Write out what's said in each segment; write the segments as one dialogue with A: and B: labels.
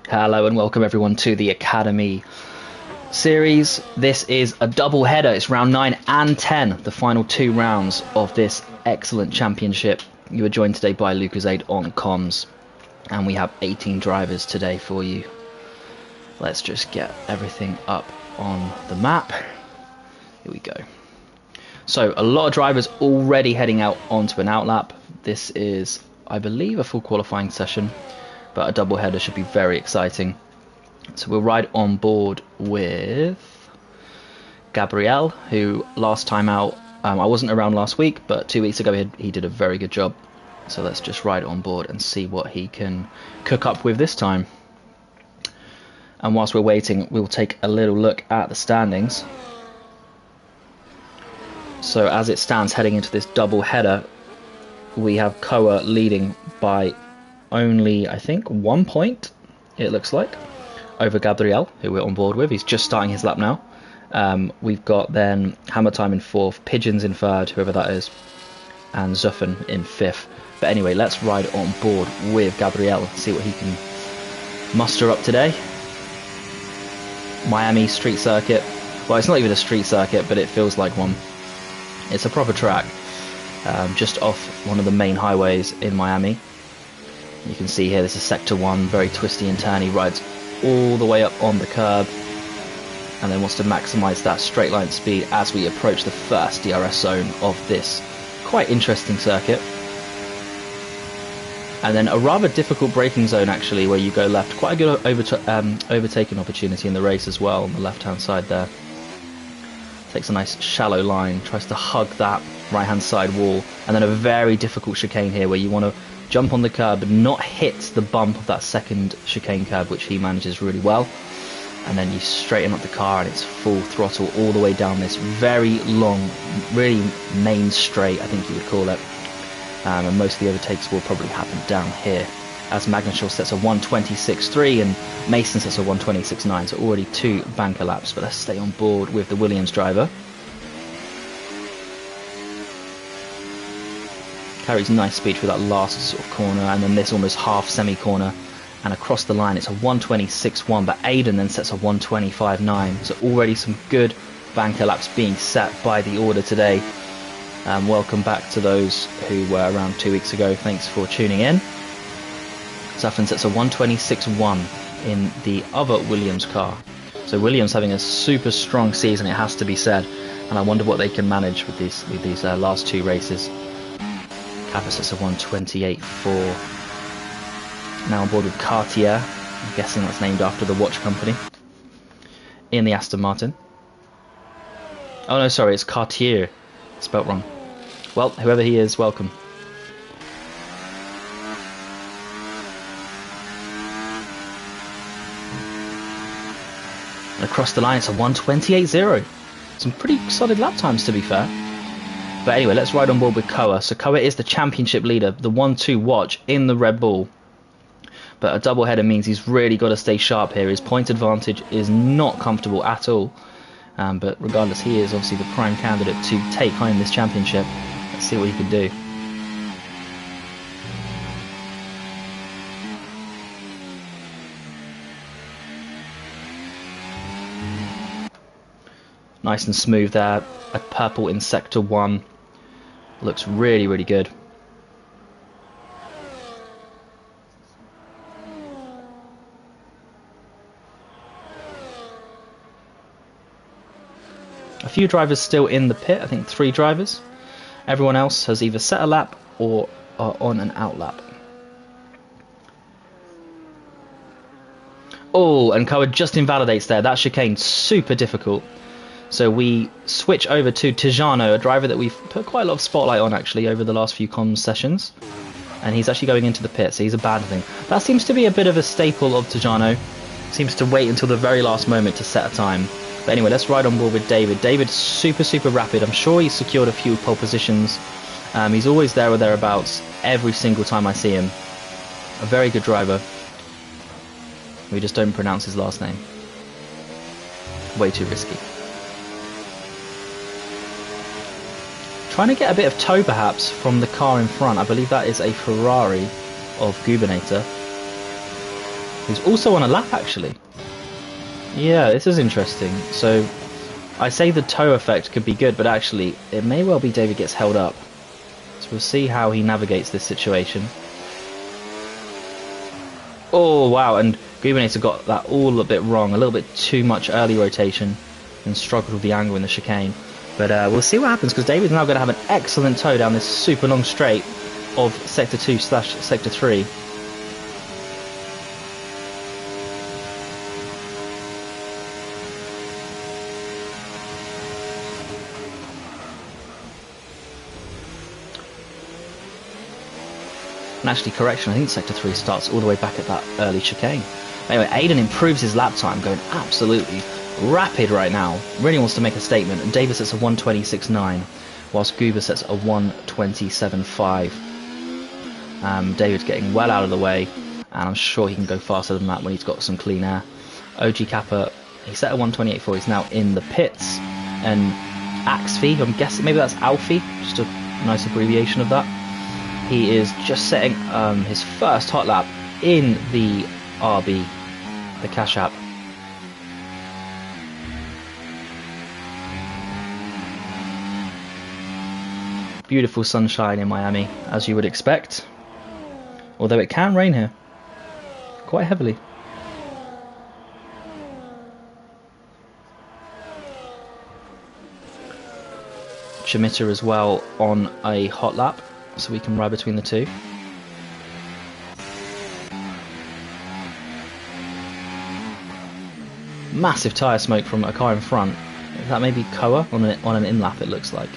A: Hello and welcome everyone to the Academy series. This is a double header. It's round 9 and 10, the final two rounds of this excellent championship. You are joined today by Lucasade on comms, and we have 18 drivers today for you. Let's just get everything up on the map. Here we go. So a lot of drivers already heading out onto an outlap. This is, I believe, a full qualifying session, but a double header should be very exciting. So we'll ride on board with Gabriel, who last time out, I wasn't around last week, but 2 weeks ago he did a very good job. So let's just ride on board and see what he can cook up with this time. And whilst we're waiting, we'll take a little look at the standings. So as it stands heading into this double header, we have Koa leading by only, I think, 1 point, it looks like, over Gabriel, who we're on board with. He's just starting his lap now. We've got then Hammer Time in 4th, Pigeons in 3rd, whoever that is, and Zuffen in 5th. But anyway, let's ride on board with Gabriel and see what he can muster up today. Miami street circuit. Well, it's not even a street circuit, but it feels like one. It's a proper track, just off one of the main highways in Miami. You can see here, this is Sector 1, very twisty and turny, rides all the way up on the curb, and then wants to maximise that straight line speed as we approach the first DRS zone of this quite interesting circuit. And then a rather difficult braking zone, actually, where you go left. Quite a good overtaking opportunity in the race as well, on the left-hand side there. Takes a nice shallow line, tries to hug that right-hand side wall, and then a very difficult chicane here where you want to jump on the curb and not hit the bump of that second chicane curb, which he manages really well. And then you straighten up the car and it's full throttle all the way down this very long, really main straight, I think you would call it. And most of the overtakes will probably happen down here, as Magnushaw sets a 1:26.3 and Mason sets a 1:26.9, so already 2 banker laps. But let's stay on board with the Williams driver. Carries nice speed through that last sort of corner, and then this almost half semi-corner, and across the line it's a 1:26.1, but Aiden then sets a 1:25.9, so already some good banker laps being set by the order today. Welcome back to those who were around 2 weeks ago. Thanks for tuning in. Zuffen sets a 1:26.1 in the other Williams car. So Williams having a super strong season, it has to be said, and I wonder what they can manage with these last 2 races. Kappa sets a 1:28.4. Now on board with Cartier, I'm guessing that's named after the watch company, in the Aston Martin. Oh no, sorry, it's Cartier, spelt wrong. Well, whoever he is, welcome. And across the line it's a 1:28.0. Some pretty solid lap times, to be fair. But anyway, let's ride on board with Koa. So Koa is the championship leader, the 1-2 watch in the Red Bull. But a double header means he's really got to stay sharp here. His point advantage is not comfortable at all. But regardless, he is obviously the prime candidate to take home this championship. Let's see what he can do. Nice and smooth there. A purple in Sector 1. Looks really, really good. A few drivers still in the pit, I think 3 drivers. Everyone else has either set a lap or are on an out lap. Oh, and Koa just invalidates there. That chicane, super difficult. So we switch over to Tijano, a driver that we've put quite a lot of spotlight on actually over the last few comms sessions. And he's actually going into the pit, so he's a bad thing. That seems to be a bit of a staple of Tijano. Seems to wait until the very last moment to set a time. But anyway, let's ride on board with David. David's super, super rapid. I'm sure he's secured a few pole positions. He's always there or thereabouts every single time I see him. A very good driver. We just don't pronounce his last name. Way too risky. Trying to get a bit of tow perhaps from the car in front. I believe that is a Ferrari of Gubernator. who's also on a lap actually. Yeah, this is interesting. So I say the toe effect could be good, but actually it may well be David gets held up. So we'll see how he navigates this situation. Oh wow, and Gubernator got that all a bit wrong, a little bit too much early rotation and struggled with the angle in the chicane. But we'll see what happens, because David's now going to have an excellent toe down this super long straight of Sector 2/Sector 3. And actually, correction, I think Sector 3 starts all the way back at that early chicane. Anyway, Aiden improves his lap time, going absolutely rapid right now. Really wants to make a statement. And David sets a 1:26.9, whilst Goober sets a 1:27.5. David's getting well out of the way, and I'm sure he can go faster than that when he's got some clean air. OG Kappa, he set a 1:28.4. He's now in the pits. And Axfee, I'm guessing maybe that's Alfie, just a nice abbreviation of that. He is just setting his first hot lap in the RB, the Cash App. Beautiful sunshine in Miami, as you would expect. Although it can rain here, quite heavily. Chimitta as well on a hot lap, so we can ride between the two. Massive tyre smoke from a car in front. That may be Koa on an in-lap, it looks like.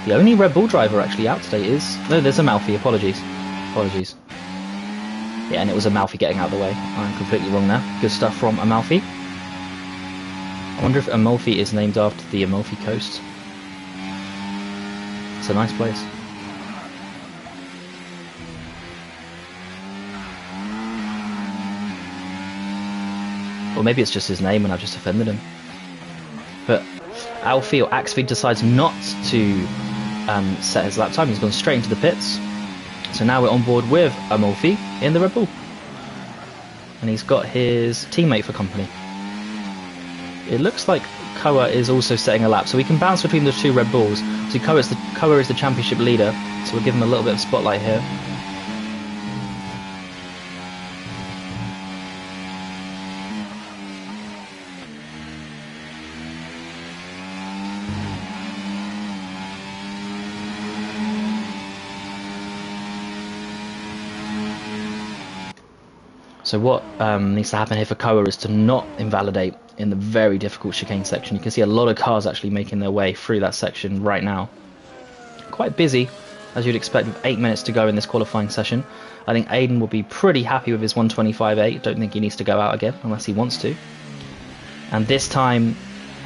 A: The only Red Bull driver actually out today is... No, there's Amalfi, apologies. Apologies. Yeah, and it was Amalfi getting out of the way. I'm completely wrong there. Good stuff from Amalfi. I wonder if Amalfi is named after the Amalfi Coast. It's a nice place. Or maybe it's just his name and I've just offended him. But Alfie or Axfeed decides not to set his lap time. He's gone straight into the pits. So now we're on board with Amalfi in the Red Bull. And he's got his teammate for company. It looks like Koa is also setting a lap, so we can bounce between the two Red Bulls. So Koa is the championship leader, so we'll give him a little bit of spotlight here. So what needs to happen here for Koa is to not invalidate in the very difficult chicane section. You can see a lot of cars actually making their way through that section right now. Quite busy, as you'd expect, with 8 minutes to go in this qualifying session. I think Aiden will be pretty happy with his 1:25.8. Don't think he needs to go out again unless he wants to. And this time,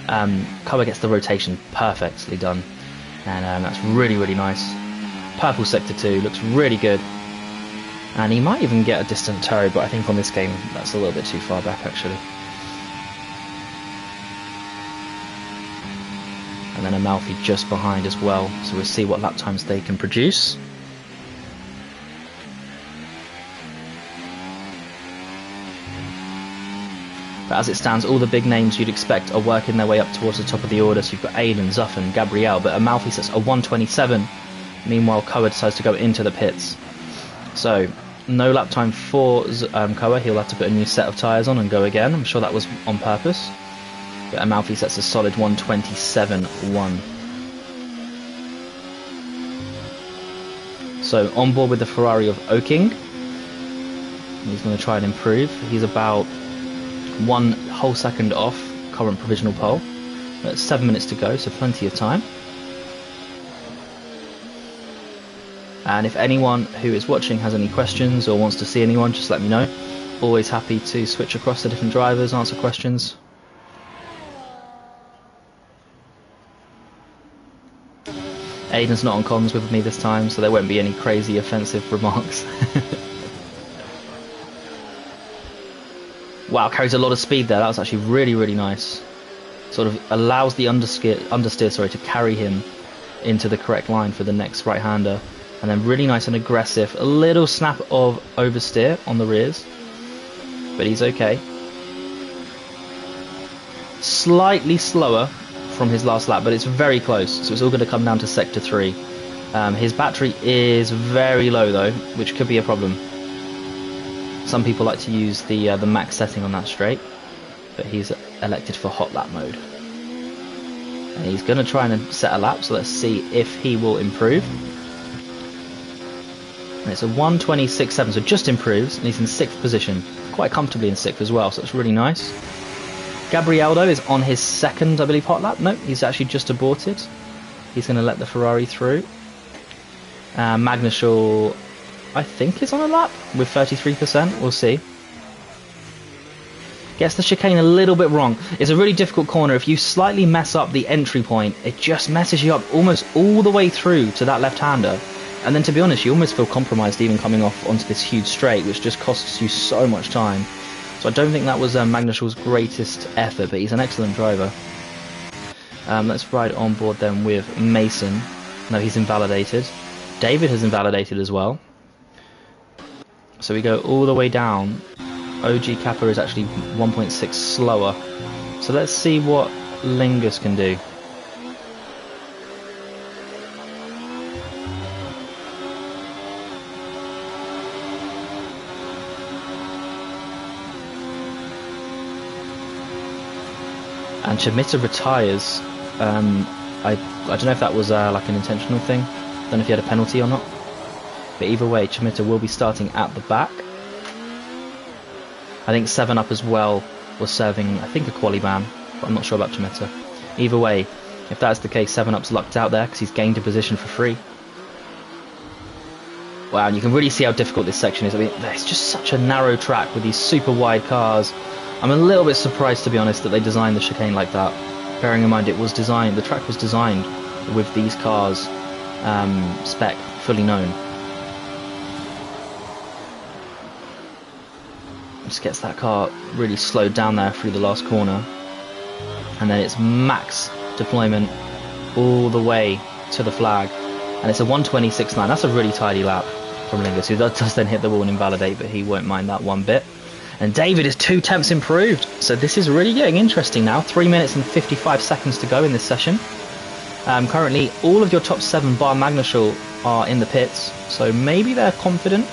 A: Koa gets the rotation perfectly done. And that's really, really nice. Purple Sector 2 looks really good. And he might even get a distant toe, but I think on this game that's a little bit too far back actually. And then Amalfi just behind as well, so we'll see what lap times they can produce. But as it stands, all the big names you'd expect are working their way up towards the top of the order. So you've got Aiden, Zuffen, Gabriel, but Amalfi sets a 1:27. Meanwhile, Koa decides to go into the pits. So, no lap time for Koa. He'll have to put a new set of tyres on and go again. I'm sure that was on purpose. But Amalfi sets a solid 1:27.1. So, on board with the Ferrari of Oking. He's going to try and improve. He's about 1 whole second off current provisional pole. That's 7 minutes to go, so plenty of time. And if anyone who is watching has any questions or wants to see anyone, just let me know. Always happy to switch across to different drivers, answer questions. Aiden's not on comms with me this time, so there won't be any crazy offensive remarks. Wow, carries a lot of speed there. That was actually really, really nice. Sort of allows the understeer to carry him into the correct line for the next right-hander. And then really nice and aggressive. A little snap of oversteer on the rears. but he's okay. Slightly slower from his last lap, but it's very close, so it's all going to come down to Sector 3. His battery is very low though, which could be a problem. Some people like to use the max setting on that straight, but he's elected for hot lap mode. And he's going to try and set a lap, so let's see if he will improve. And it's a 1:26.7, so just improves, and he's in 6th position. Quite comfortably in 6th as well, so that's really nice. Gabriel though is on his 2nd, I believe, hot lap. No, he's actually just aborted. He's going to let the Ferrari through. Magnuschel, I think, is on a lap with 33%. We'll see. Gets the chicane a little bit wrong. It's a really difficult corner. If you slightly mess up the entry point, it just messes you up almost all the way through to that left-hander. And then, to be honest, you almost feel compromised even coming off onto this huge straight, which just costs you so much time. So I don't think that was Magnuschel's greatest effort, but he's an excellent driver. Let's ride on board then with Mason. No, he's invalidated. David has invalidated as well. So we go all the way down. OG Kappa is actually 1.6 slower. So let's see what Lingus can do. And Chimita retires. I don't know if that was like an intentional thing. Don't know if he had a penalty or not. But either way, Chimita will be starting at the back. I think 7-Up as well was serving, I think, a quali ban, but I'm not sure about Chimita. Either way, if that's the case, 7-Up's lucked out there because he's gained a position for free. Wow, and you can really see how difficult this section is. I mean, it's just such a narrow track with these super wide cars. I'm a little bit surprised, to be honest, that they designed the chicane like that. Bearing in mind the track was designed with these cars spec fully known. Just gets that car really slowed down there through the last corner. And then it's max deployment all the way to the flag. And it's a 1:26.9. That's a really tidy lap from Lingus, who does then hit the wall and invalidate, but he won't mind that one bit. And David is 2 tenths improved. So this is really getting interesting now. 3 minutes and 55 seconds to go in this session. Currently, all of your top 7 bar Magnuschel are in the pits. So maybe they're confident.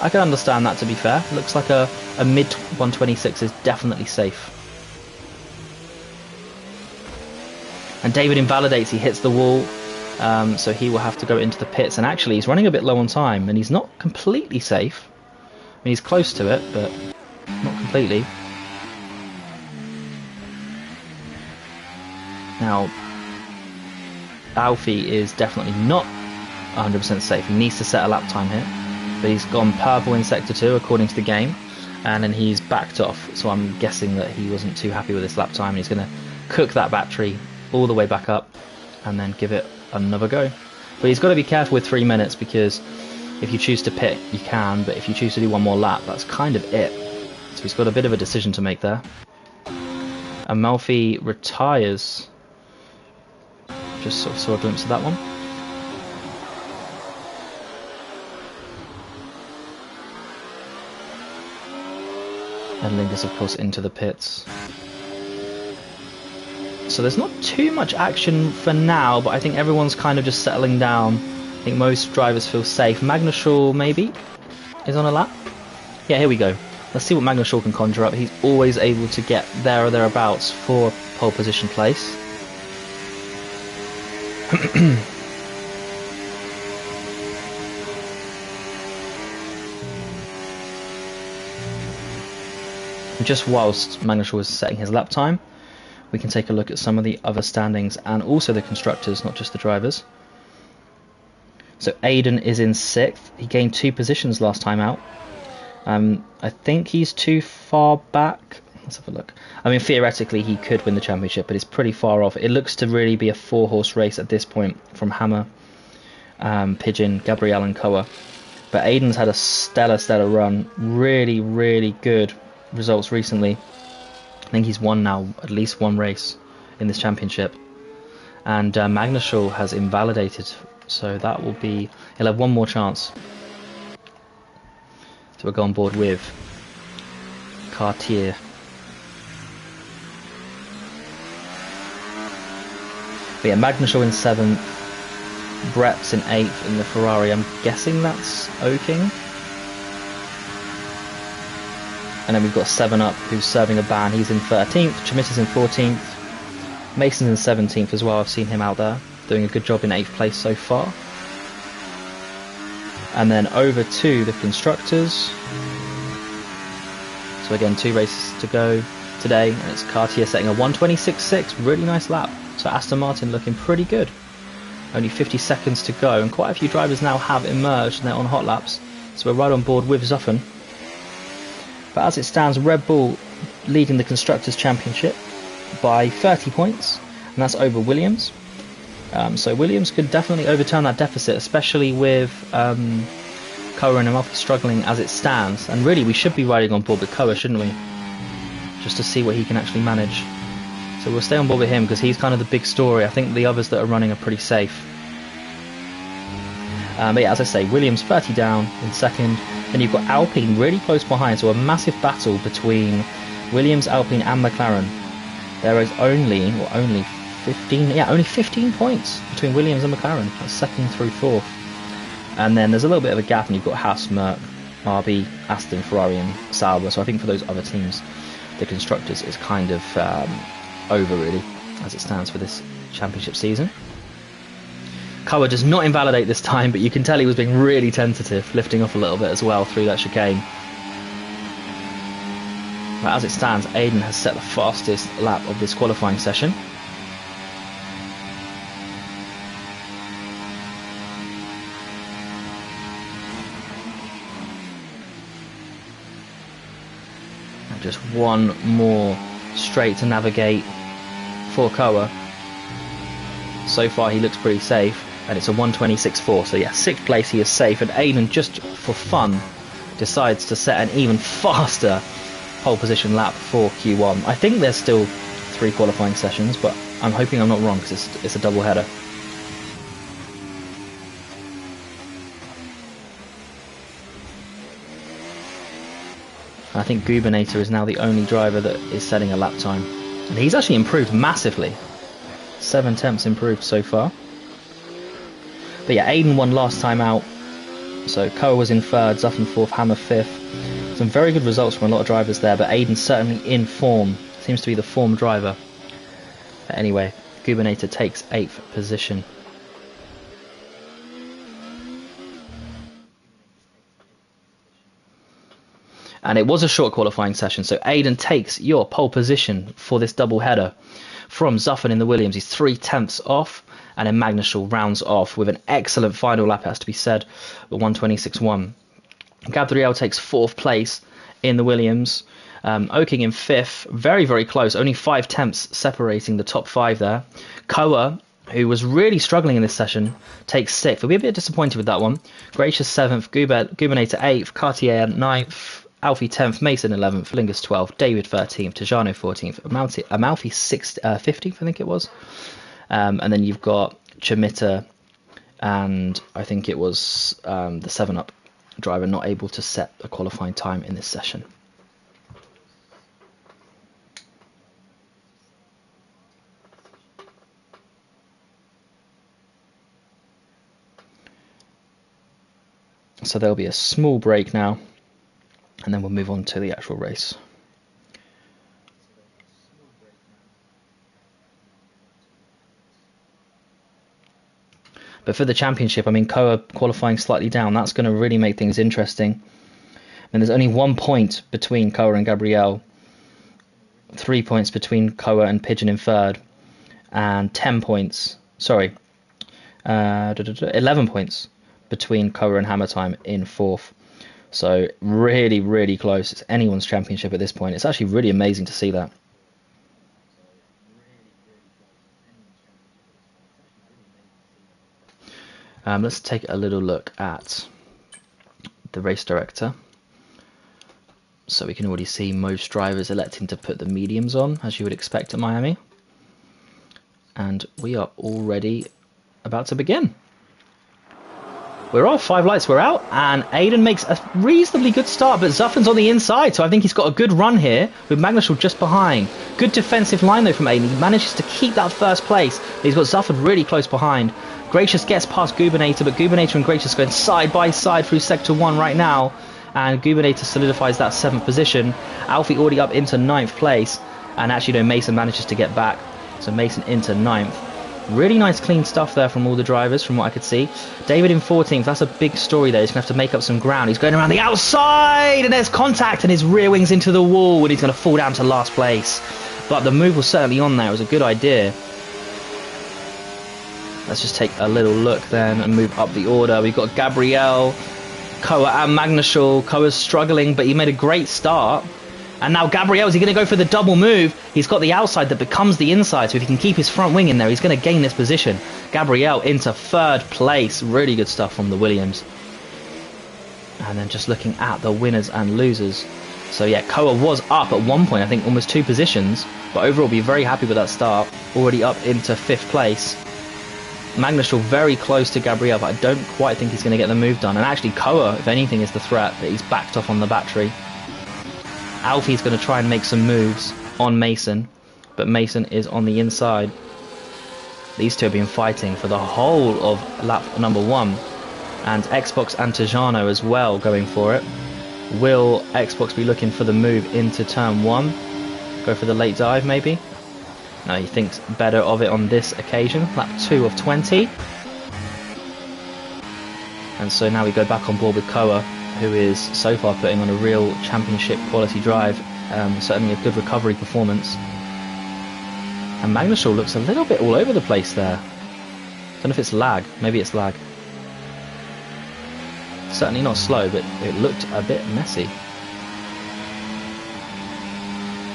A: I can understand that, to be fair. Looks like a mid 1:26 is definitely safe. And David invalidates. He hits the wall. So he will have to go into the pits. And actually, he's running a bit low on time. And he's not completely safe. I mean, he's close to it, but not completely. Now, Alfie is definitely not 100% safe. He needs to set a lap time here. But he's gone purple in Sector 2, according to the game. And then he's backed off. So I'm guessing that he wasn't too happy with this lap time. And he's going to cook that battery all the way back up and then give it another go. But he's got to be careful with 3 minutes, because if you choose to pit, you can, but if you choose to do one more lap, that's kind of it. So he's got a bit of a decision to make there. Amalfi retires. Just sort of saw a glimpse of that one. And Lingus, of course, into the pits. So there's not too much action for now, but I think everyone's kind of just settling down. I think most drivers feel safe. Magnuschel, maybe, is on a lap. Yeah, here we go. Let's see what Magnuschel can conjure up. He's always able to get there or thereabouts for a pole position place. Just whilst Magnuschel was setting his lap time, we can take a look at some of the other standings and also the constructors, not just the drivers. So Aiden is in 6th. He gained 2 positions last time out. I think he's too far back. Let's have a look. I mean, theoretically he could win the championship, but it's pretty far off. It looks to really be a 4-horse race at this point from Hammer, Pigeon, Gabriel and Koa. But Aiden's had a stellar run. Really, really good results recently. I think he's won now at least 1 race in this championship. And Magnuschel has invalidated, so that will be... he'll have 1 more chance. So we'll go on board with Cartier. But yeah, Magnussen in 7th, Brett's in 8th in the Ferrari. I'm guessing that's Oking. And then we've got 7 Up, who's serving a ban. He's in 13th. Chimitta's in 14th. Mason's in 17th as well. I've seen him out there doing a good job in 8th place so far. And then over to the constructors. So again, 2 races to go today, and it's Cartier setting a 1:26.6. Really nice lap. So Aston Martin looking pretty good. Only 50 seconds to go, and quite a few drivers now have emerged and they're on hot laps. So we're right on board with Zuffen. But as it stands, Red Bull leading the Constructors' Championship by 30 points, and that's over Williams. So Williams could definitely overturn that deficit, especially with Koa and Amalfi struggling as it stands. And really, we should be riding on board with Koa, shouldn't we? Just to see what he can actually manage. So we'll stay on board with him because he's kind of the big story. I think the others that are running are pretty safe. But yeah, as I say, Williams 30 down in 2nd. Then you've got Alpine really close behind, so a massive battle between Williams, Alpine and McLaren. There is only 15 points between Williams and McLaren. That's 2nd through 4th. And then there's a little bit of a gap, and you've got Haas, Merc, RB, Aston, Ferrari and Sauber. So I think for those other teams, the Constructors is kind of over really, as it stands for this championship season. Koa does not invalidate this time, but you can tell he was being really tentative, lifting off a little bit as well through that chicane. But as it stands, Aiden has set the fastest lap of this qualifying session. And just one more straight to navigate for Koa. So far he looks pretty safe, and it's a 1:26.4, so yeah, 6th place, he is safe. And Aiden, just for fun, decides to set an even faster pole position lap for Q1. I think there's still 3 qualifying sessions, but I'm hoping I'm not wrong because it's a double header. I think Gubernator is now the only driver that is setting a lap time, and he's actually improved massively. 7 tenths improved so far. But yeah, Aiden won last time out. So Koa was in 3rd, Zuffen 4th, Hammer 5th. Some very good results from a lot of drivers there, but Aiden's certainly in form. Seems to be the form driver. But anyway, Gubernator takes 8th position. And it was a short qualifying session, so Aiden takes your pole position for this double header from Zuffen in the Williams. He's 3 tenths off, and then Magnussen rounds off with an excellent final lap, it has to be said, with 1:26.1. Gabriel takes 4th place in the Williams. Oking in 5th, very, very close, only 5 tenths separating the top 5 there. Koa, who was really struggling in this session, takes 6th. We'll be a bit disappointed with that one. Gracious 7th, Gubernator 8th, Cartier 9th, Alfie 10th, Mason 11th, Lingus 12th, David 13th, Tajano 14th, Amalfi 15th, I think it was. And then you've got Chimitta, and I think it was the 7 Up driver not able to set a qualifying time in this session. So there'll be a small break now, and then we'll move on to the actual race. But for the championship, I mean, Koa qualifying slightly down, that's going to really make things interesting. And there's only 1 point between Koa and Gabriel, 3 points between Koa and Pigeon in 3rd, and 11 points between Koa and Hammer Time in 4th. So really, really close. It's anyone's championship at this point. It's actually really amazing to see that. Let's take a little look at the race director. So we can already see most drivers electing to put the mediums on, as you would expect at Miami. And we are already about to begin. We're off, 5 lights, we're out, and Aiden makes a reasonably good start, but Zuffan's on the inside, so I think he's got a good run here, with Magnushal just behind. Good defensive line though from Aiden, he manages to keep that first place, he's got Zuffan really close behind. Gracious gets past Gubernator, but Gubernator and Gracious going side by side through Sector 1 right now, and Gubernator solidifies that 7th position. Alfie already up into 9th place, and actually though Mason manages to get back, so Mason into 9th. Really nice clean stuff there from all the drivers, from what I could see. David in 14th, that's a big story there. He's going to have to make up some ground. He's going around the outside, and there's contact, and his rear wing's into the wall, and he's going to fall down to last place. But the move was certainly on there. It was a good idea. Let's just take a little look then and move up the order. We've got Gabriel, Koa and Magnushal. Koa's struggling, but he made a great start. And now Gabriel, is he going to go for the double move? He's got the outside that becomes the inside, so if he can keep his front wing in there, he's going to gain this position. Gabriel into 3rd place. Really good stuff from the Williams. And then just looking at the winners and losers. So yeah, Koa was up at one point, I think almost 2 positions. But overall, be very happy with that start. Already up into 5th place. Magnushal very close to Gabriel, but I don't quite think he's going to get the move done. And actually, Koa, if anything, is the threat, but he's backed off on the battery. Alfie's going to try and make some moves on Mason, but Mason is on the inside. These two have been fighting for the whole of lap number 1, and Xbox and Tajano as well going for it. Will Xbox be looking for the move into turn 1? Go for the late dive maybe? No, he thinks better of it on this occasion. Lap 2 of 20. And so now we go back on board with Koa, who is so far putting on a real championship quality drive. Certainly a good recovery performance. And Magnushal looks a little bit all over the place there. Don't know if it's lag. Maybe it's lag. Certainly not slow, but it looked a bit messy.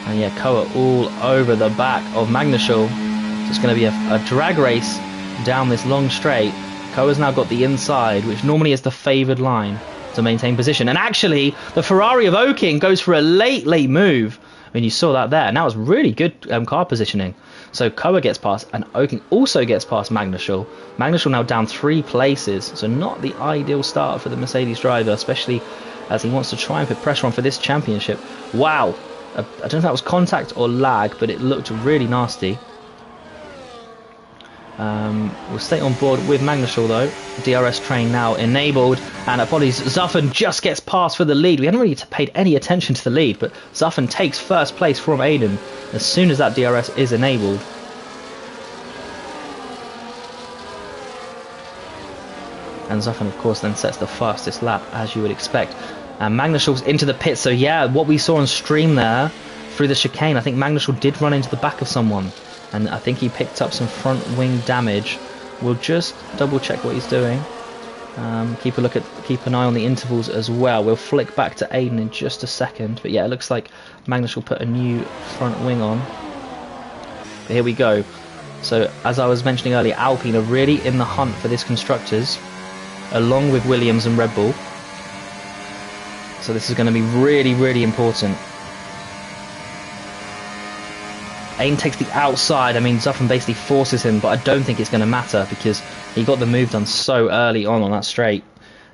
A: And yeah, Koa all over the back of Magnushal. So it's going to be a drag race down this long straight. Koa's now got the inside, which normally is the favoured line to maintain position. And actually, the Ferrari of Oking goes for a late move. I mean, you saw that there. And that was really good car positioning. So Koa gets past, and Oking also gets past Magnushal. Magnushal now down 3 places. So not the ideal start for the Mercedes driver, especially as he wants to try and put pressure on for this championship. Wow. I don't know if that was contact or lag, but it looked really nasty. We'll stay on board with Magnushal though. DRS train now enabled, and apologies, Zuffan just gets past for the lead. We hadn't really paid any attention to the lead, but Zuffan takes 1st place from Aiden as soon as that DRS is enabled. And Zuffan of course then sets the fastest lap, as you would expect. And Magnushal's into the pit, so yeah, what we saw on stream there through the chicane, I think Magnushal did run into the back of someone, and I think he picked up some front wing damage. We'll just double check what he's doing. Keep an eye on the intervals as well. We'll flick back to Aiden in just a second, but yeah, it looks like Magnushal put a new front wing on. But here we go. So as I was mentioning earlier, Alpine are really in the hunt for this constructors, along with Williams and Red Bull. So this is going to be really important. Aiden takes the outside. I mean, Zuffan basically forces him, but I don't think it's going to matter because he got the move done so early on that straight.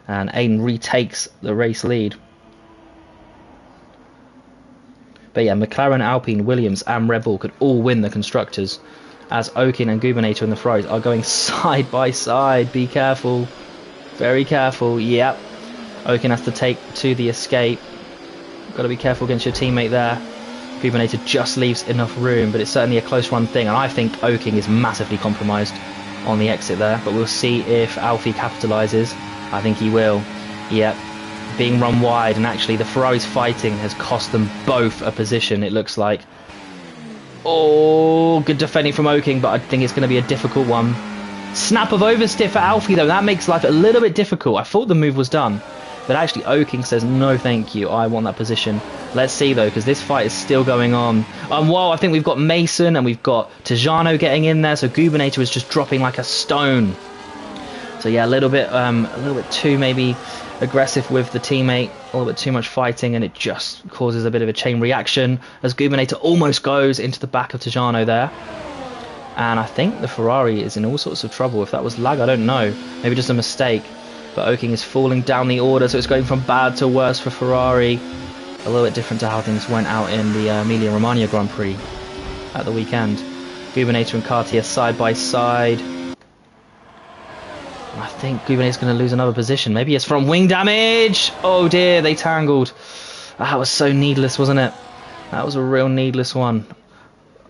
A: And Aiden retakes the race lead. But yeah, McLaren, Alpine, Williams and Red Bull could all win the constructors, as Okin and Gubernator and the Ferraris are going side by side. Be careful. Very careful. Yep. Okin has to take to the escape. Got to be careful against your teammate there. Gubernator just leaves enough room, but it's certainly a close run thing, and I think Oking is massively compromised on the exit there, but we'll see if Alfie capitalises. I think he will. Yep. Being run wide, and actually the Ferrari's fighting has cost them both a position, it looks like. Oh, good defending from Oking, but I think it's going to be a difficult one. Snap of oversteer for Alfie though, that makes life a little bit difficult. I thought the move was done, but actually Oking says no thank you, I want that position. Let's see though, because this fight is still going on. Well, I think we've got Mason and we've got Tajano getting in there, so Gubernator is just dropping like a stone. So yeah, a little bit too maybe aggressive with the teammate, a little bit too much fighting, and it just causes a bit of a chain reaction as Gubernator almost goes into the back of Tajano there. And I think the Ferrari is in all sorts of trouble. If that was lag, I don't know. Maybe just a mistake. But Oking is falling down the order, so it's going from bad to worse for Ferrari. A little bit different to how things went out in the Emilia-Romagna Grand Prix at the weekend. Gubernator and Cartier side by side. I think Gubernator's going to lose another position. Maybe it's from wing damage. Oh dear, they tangled. That was so needless, wasn't it? That was a real needless one.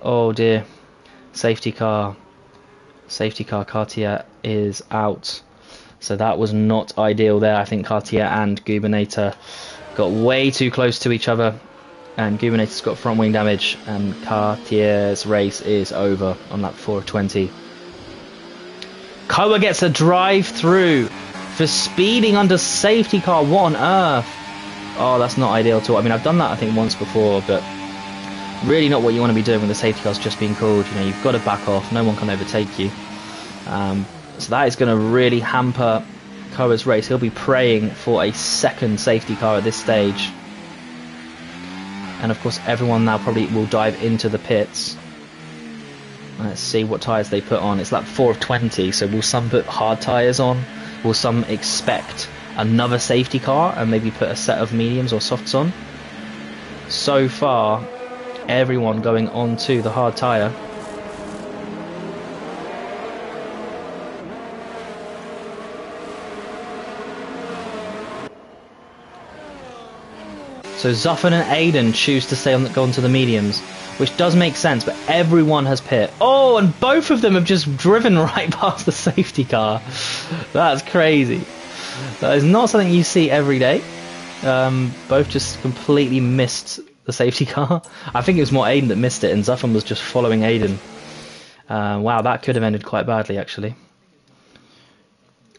A: Oh dear. Safety car. Safety car. Cartier is out. So that was not ideal there. I think Cartier and Gubernator got way too close to each other. And Gubernator's got front wing damage. And Cartier's race is over on lap 4 of 20. Koa gets a drive through for speeding under safety car. What on earth? Oh, that's not ideal at all. I mean, I've done that I think once before, but really not what you want to be doing when the safety car's just being called. You know, you've got to back off. No one can overtake you. So that is going to really hamper Koa's race. He'll be praying for a second safety car at this stage. And of course, everyone now probably will dive into the pits. Let's see what tyres they put on. It's lap 4 of 20, so will some put hard tyres on? Will some expect another safety car and maybe put a set of mediums or softs on? So far, everyone going on to the hard tyre. So Zuffin and Aiden choose to go on to the mediums, which does make sense, but everyone has pit. Oh, and both of them have just driven right past the safety car. That's crazy. That is not something you see every day. Both just completely missed the safety car. I think it was more Aiden that missed it, and Zuffin was just following Aiden. Wow, that could have ended quite badly, actually.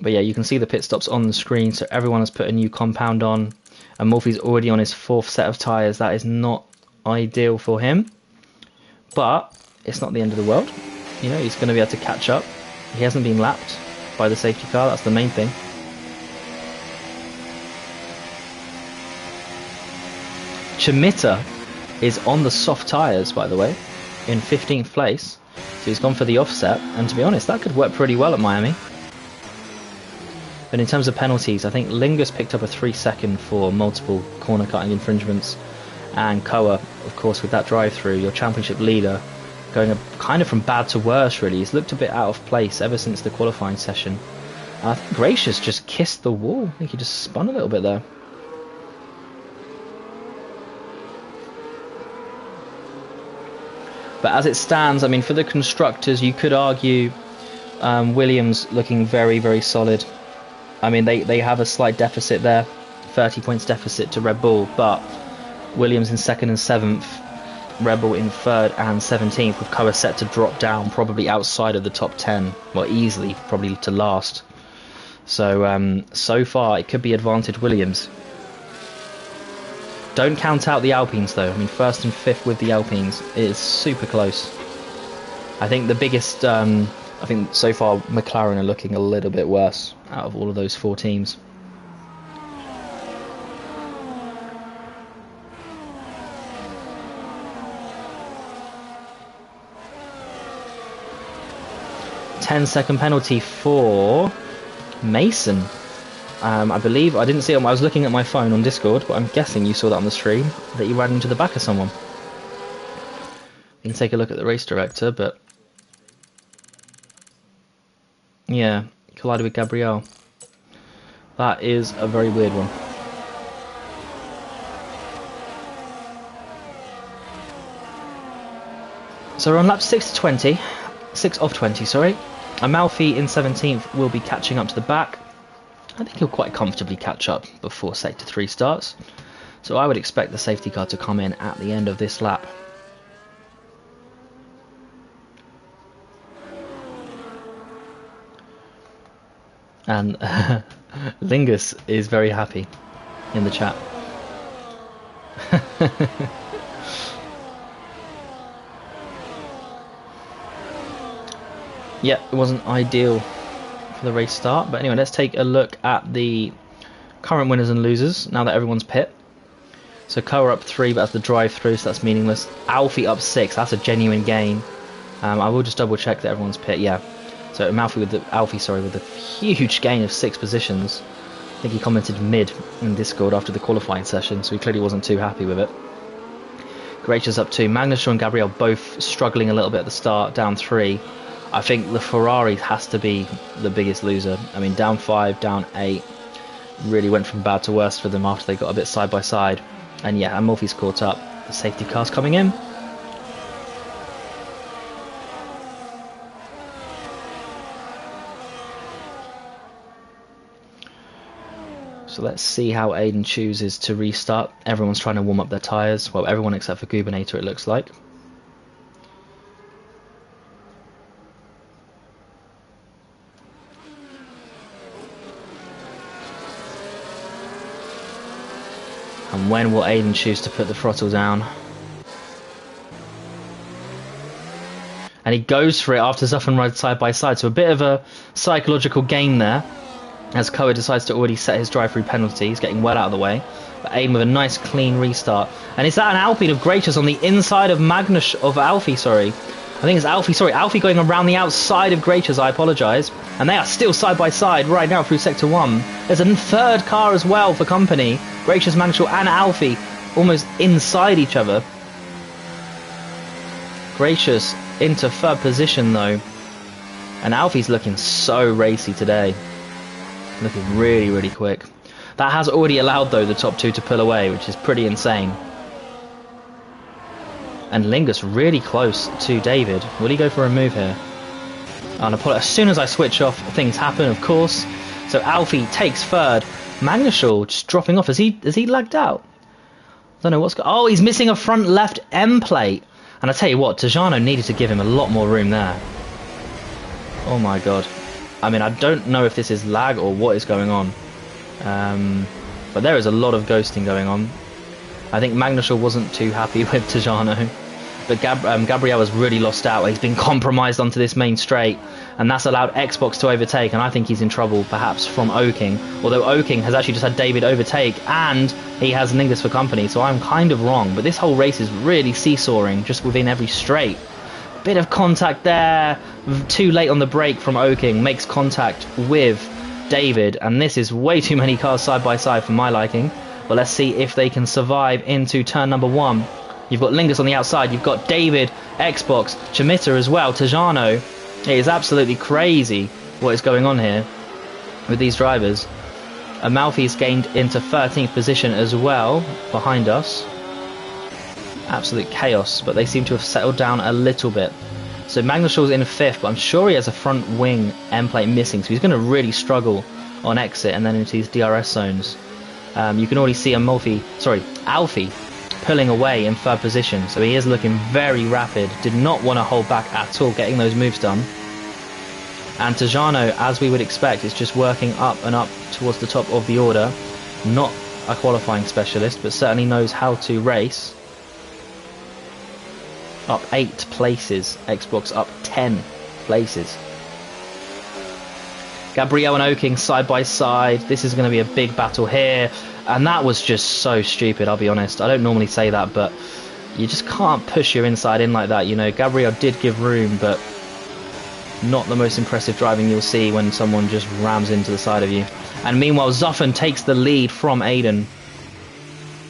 A: But yeah, you can see the pit stops on the screen, so everyone has put a new compound on. And Morphy's already on his 4th set of tyres. That is not ideal for him. But it's not the end of the world. You know, he's going to be able to catch up. He hasn't been lapped by the safety car. That's the main thing. Chimita is on the soft tyres, by the way, in 15th place. So he's gone for the offset. And to be honest, that could work pretty well at Miami. But in terms of penalties, I think Lingus picked up a 3-second for multiple corner cutting infringements. And Koa, of course, with that drive-through, your championship leader, going kind of from bad to worse, really. He's looked a bit out of place ever since the qualifying session. And I think Gracious just kissed the wall. I think he just spun a little bit there. But as it stands, I mean, for the constructors, you could argue Williams looking very, very solid. I mean, they have a slight deficit there, 30 points deficit to Red Bull, but Williams in 2nd and 7th, Red Bull in 3rd and 17th, with Koa set to drop down probably outside of the top 10, well, easily, probably to last. So, so far, it could be advantage Williams. Don't count out the Alpines, though. I mean, 1st and 5th with the Alpines is super close. I think the biggest... I think so far McLaren are looking a little bit worse out of all of those 4 teams. Ten-second penalty for Mason. I believe, I didn't see it, I was looking at my phone on Discord, but I'm guessing you saw that on the stream, that you ran into the back of someone. You can take a look at the race director, but... yeah, collided with Gabriel. That is a very weird one. So we're on lap 6 of 20, sorry. Amalfi in 17th will be catching up to the back. I think he'll quite comfortably catch up before sector 3 starts. So I would expect the safety car to come in at the end of this lap. And Lingus is very happy in the chat. Yeah, it wasn't ideal for the race start. But anyway, let's take a look at the current winners and losers now that everyone's pit. So Koa up 3, but that's the drive-through, so that's meaningless. Alfie up 6, that's a genuine gain. I will just double check that everyone's pit, yeah. So Alfie, sorry, with a huge gain of 6 positions. I think he commented mid in Discord after the qualifying session, so he clearly wasn't too happy with it. Gracious up 2. Magnus and Gabriel both struggling a little bit at the start, down 3. I think the Ferrari has to be the biggest loser. I mean, down 5, down 8. Really went from bad to worse for them after they got a bit side by side. And yeah, Amalfi's caught up. The safety car's coming in. So let's see how Aiden chooses to restart. Everyone's trying to warm up their tyres. Well, everyone except for Gubernator, it looks like. And when will Aiden choose to put the throttle down? And he goes for it after Zuffen rides side by side. So a bit of a psychological game there, as Koa decides to already set his drive-through penalty. He's getting well out of the way. But Aiden with a nice clean restart. And is that an Alpine of Gracious on the inside of Alfie, sorry. I think it's Alfie, sorry. Alfie going around the outside of Gracious, I apologise. And they are still side by side right now through Sector 1. There's a third car as well for company. Gracious, Magnus and Alfie almost inside each other. Gracious into third position though. And Alfie's looking so racy today. Looking really, really quick. That has already allowed, though, the top 2 to pull away, which is pretty insane. And Lingus really close to David. Will he go for a move here? And as soon as I switch off, things happen, of course. So Alfie takes third. Magnushal just dropping off. Has he lagged out? I don't know what's going on. Oh, he's missing a front left end plate. And I tell you what, Tajano needed to give him a lot more room there. Oh my god. I mean, I don't know if this is lag or what is going on. But there is a lot of ghosting going on. I think Magnushal wasn't too happy with Tajano. But Gabriel has really lost out. He's been compromised onto this main straight. And that's allowed Xbox to overtake. And I think he's in trouble, perhaps, from Oking. Although Oking has actually just had David overtake. And he has Lingus for company. So I'm kind of wrong. But this whole race is really seesawing just within every straight. Bit of contact there. Too late on the brake from Oking. Makes contact with David. And this is way too many cars side by side for my liking. But let's see if they can survive into turn number 1. You've got Lingus on the outside. You've got David, Xbox, Chimita as well, Tajano. It is absolutely crazy what is going on here with these drivers. Amalfi's gained into 13th position as well behind us. Absolute chaos, but they seem to have settled down a little bit. So Magnushal's in 5th, but I'm sure he has a front wing end plate missing, so he's going to really struggle on exit and then into these DRS zones. You can already see Alfie pulling away in 3rd position, so he is looking very rapid. Did not want to hold back at all getting those moves done. And Tajano, as we would expect, is just working up and up towards the top of the order. Not a qualifying specialist, but certainly knows how to race. Up 8 places. Xbox up 10 places. Gabriel and Oking side by side. This is going to be a big battle here. And that was just so stupid, I'll be honest. I don't normally say that, but you just can't push your inside in like that. You know, Gabriel did give room, but not the most impressive driving you'll see when someone just rams into the side of you. And meanwhile, Zuffen takes the lead from Aiden.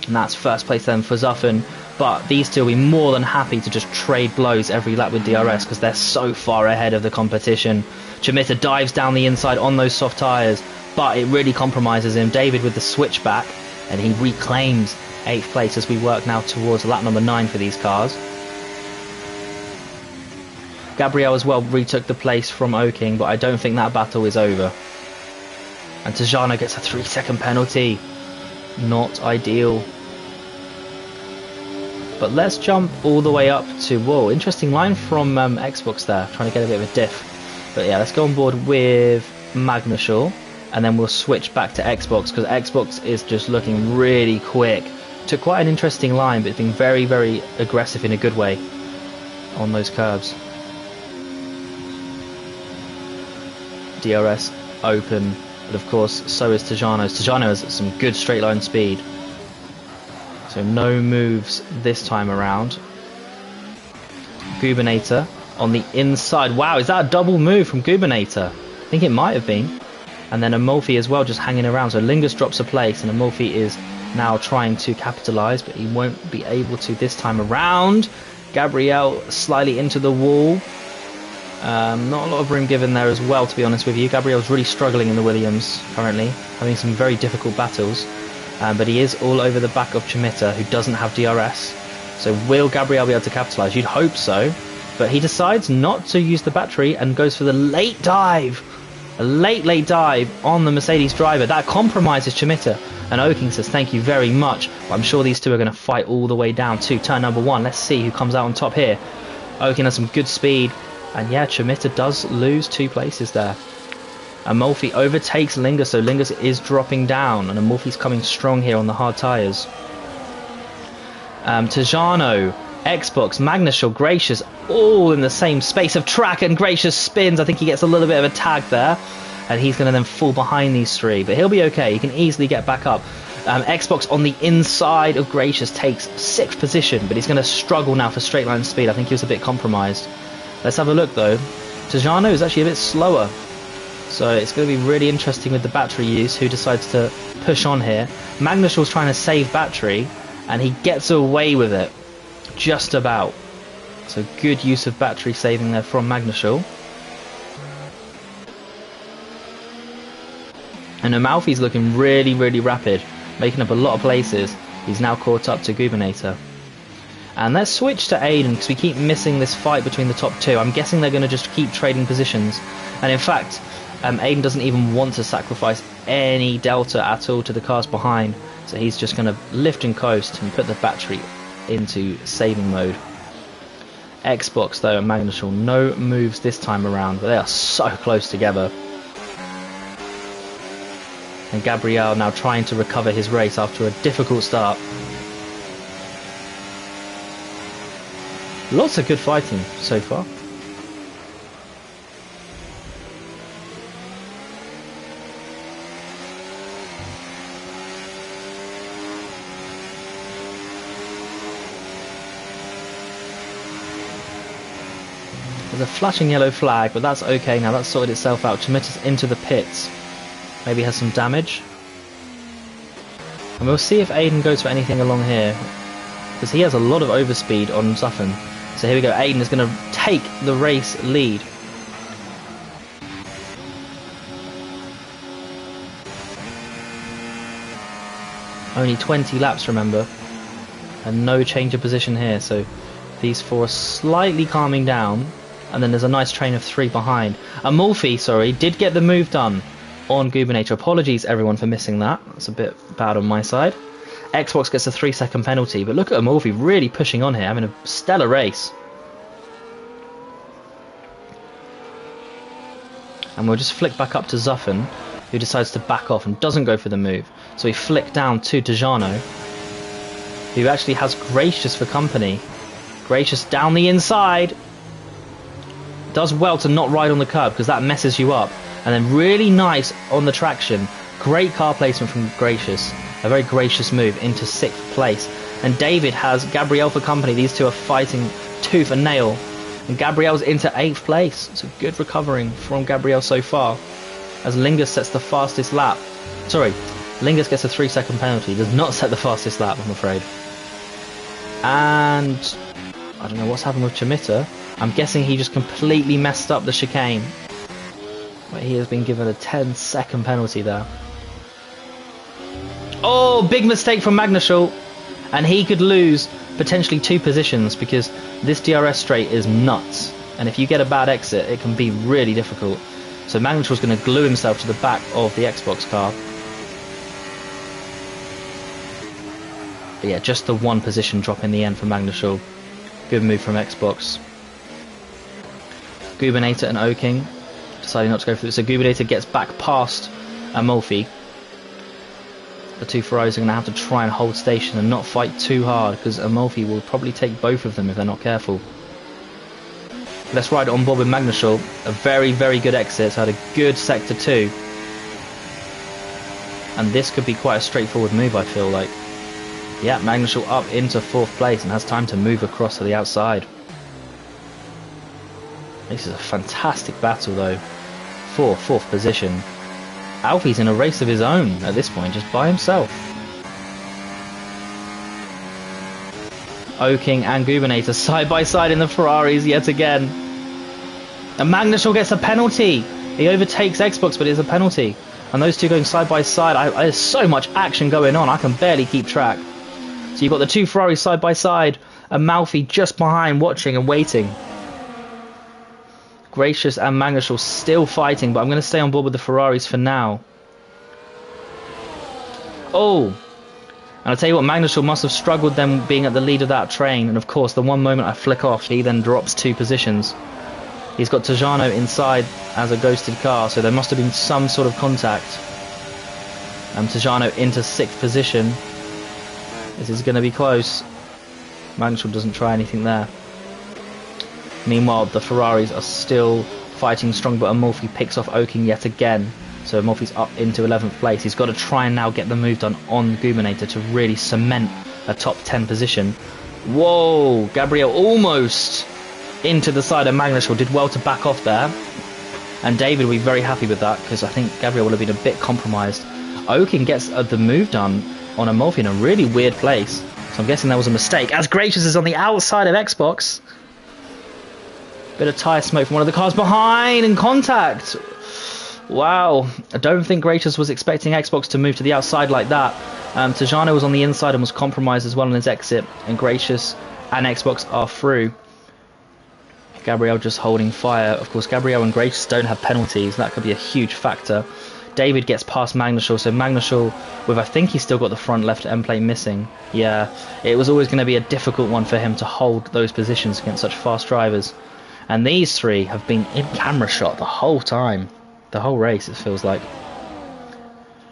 A: And that's first place then for Zuffen. But these two will be more than happy to just trade blows every lap with DRS because they're so far ahead of the competition. Chimita dives down the inside on those soft tyres, but it really compromises him. David with the switchback, and he reclaims 8th place as we work now towards lap number 9 for these cars. Gabriel as well retook the place from Oking, but I don't think that battle is over. And Tajano gets a 3-second penalty. Not ideal. But let's jump all the way up to... Whoa, interesting line from Xbox there. Trying to get a bit of a diff. But yeah, let's go on board with Magnushal. And then we'll switch back to Xbox, because Xbox is just looking really quick. Took quite an interesting line, but it's been very, very aggressive in a good way on those curbs. DRS open, but of course so is Tajano's. Tajano has some good straight line speed. So no moves this time around. Gubernator on the inside. Wow, is that a double move from Gubernator? I think it might have been. And then Amalfi as well, just hanging around. So Lingus drops a place, and Amalfi is now trying to capitalise, but he won't be able to this time around. Gabriel slightly into the wall. Not a lot of room given there as well, to be honest with you. Gabriel's really struggling in the Williams currently, having some very difficult battles. But he is all over the back of Chimita, who doesn't have DRS. So will Gabriel be able to capitalise? You'd hope so. But he decides not to use the battery and goes for the late dive. A late dive on the Mercedes driver. That compromises Chimita. And Oking says thank you very much. But I'm sure these two are going to fight all the way down to turn number 1. Let's see who comes out on top here. Oking has some good speed. And yeah, Chimita does lose 2 places there. Amalfi overtakes Lingus, so Lingus is dropping down. And Amalfi's coming strong here on the hard tyres. Tajano, Xbox, Magnushaw, Gracious, all in the same space of track, and Gracious spins. I think he gets a little bit of a tag there, and he's going to then fall behind these 3, but he'll be okay. He can easily get back up. Xbox on the inside of Gracious takes 6th position, but he's going to struggle now for straight line speed. I think he was a bit compromised. Let's have a look though. Tajano is actually a bit slower, so it's going to be really interesting with the battery use, who decides to push on here. Magnushaw's trying to save battery, and he gets away with it. Just about. So good use of battery saving there from Magnushaw. And Amalfi's looking really rapid, making up a lot of places. He's now caught up to Gubernator. And let's switch to Aiden, because we keep missing this fight between the top 2. I'm guessing they're going to just keep trading positions. And in fact, Aiden doesn't even want to sacrifice any delta at all to the cars behind. So he's just going to lift and coast and put the battery into saving mode. Xbox though and Magnushaw, no moves this time around, but they are so close together. And Gabriel now trying to recover his race after a difficult start. Lots of good fighting so far. There's a flashing yellow flag, but that's okay now. That's sorted itself out. Chimita's into the pits. Maybe has some damage. And we'll see if Aiden goes for anything along here, because he has a lot of overspeed on Zuffen. So here we go. Aiden is going to take the race lead. Only 20 laps, remember. And no change of position here. So these 4 are slightly calming down. And then there's a nice train of 3 behind. Amalfi, sorry, did get the move done on Gubernator. Apologies, everyone, for missing that. That's a bit bad on my side. Xbox gets a 3-second penalty, but look at Amalfi really pushing on here, having a stellar race. And we'll just flick back up to Zuffen, who decides to back off and doesn't go for the move. So we flick down to Tajano, who actually has Gracious for company. Gracious down the inside. Does well to not ride on the curb, because that messes you up. And then really nice on the traction. Great car placement from Gracious. A very gracious move into 6th place. And David has Gabriel for company. These two are fighting tooth and nail. And Gabriel's into 8th place. So good recovering from Gabriel so far. As Lingus sets the fastest lap. Sorry, Lingus gets a 3-second penalty. Does not set the fastest lap, I'm afraid. And I don't know what's happened with Chimita. I'm guessing he just completely messed up the chicane. But he has been given a 10-second penalty there. Oh, big mistake from Magnushaw. And he could lose potentially 2 positions, because this DRS straight is nuts. And if you get a bad exit, it can be really difficult. So Magnusshaw's going to glue himself to the back of the Xbox car. But yeah, just the 1 position drop in the end for Magnushaw. Good move from Xbox. Gubernator and Oking deciding not to go for it. So Gubernator gets back past Amalfi. The 2 Ferraris are going to have to try and hold station and not fight too hard, because Amalfi will probably take both of them if they're not careful. Let's ride on board with Magnushaw. A very good exit. So had a good sector 2. And this could be quite a straightforward move, I feel like. Yeah, Magnushaw up into 4th place and has time to move across to the outside. This is a fantastic battle though. For fourth position. Alfie's in a race of his own at this point, just by himself. Oking and Gubernator side by side in the Ferraris yet again. And Magnussen gets a penalty. He overtakes Xbox, but it's a penalty. And those two going side by side. There's so much action going on, I can barely keep track. So you've got the two Ferraris side by side, and Malfi just behind, watching and waiting. Gracious and Magnussen still fighting, but I'm going to stay on board with the Ferraris for now. Oh! And I'll tell you what, Magnussen must have struggled them being at the lead of that train. And of course, the one moment I flick off, he then drops 2 positions. He's got Tajano inside as a ghosted car, so there must have been some sort of contact. Tajano into 6th position. This is going to be close. Magnussen doesn't try anything there. Meanwhile, the Ferraris are still fighting strong, but Amalfi picks off Oking yet again. So Amalfi's up into 11th place. He's got to try and now get the move done on Gubernator to really cement a top 10 position. Whoa! Gabriel almost into the side of Magnussen. Did well to back off there. And David will be very happy with that, because I think Gabriel would have been a bit compromised. Oking gets the move done on Amalfi in a really weird place. So I'm guessing that was a mistake. As Gracious is on the outside of Xbox. Bit of tyre smoke from one of the cars behind, and contact. Wow. I don't think Gracious was expecting Xbox to move to the outside like that. Tajano was on the inside and was compromised as well on his exit. And Gracious and Xbox are through. Gabriel just holding fire. Of course, Gabriel and Gracious don't have penalties. That could be a huge factor. David gets past Magnussen, so Magnussen, with I think he's still got the front left end plate missing. Yeah, it was always going to be a difficult one for him to hold those positions against such fast drivers. And these three have been in camera shot the whole time. The whole race, it feels like.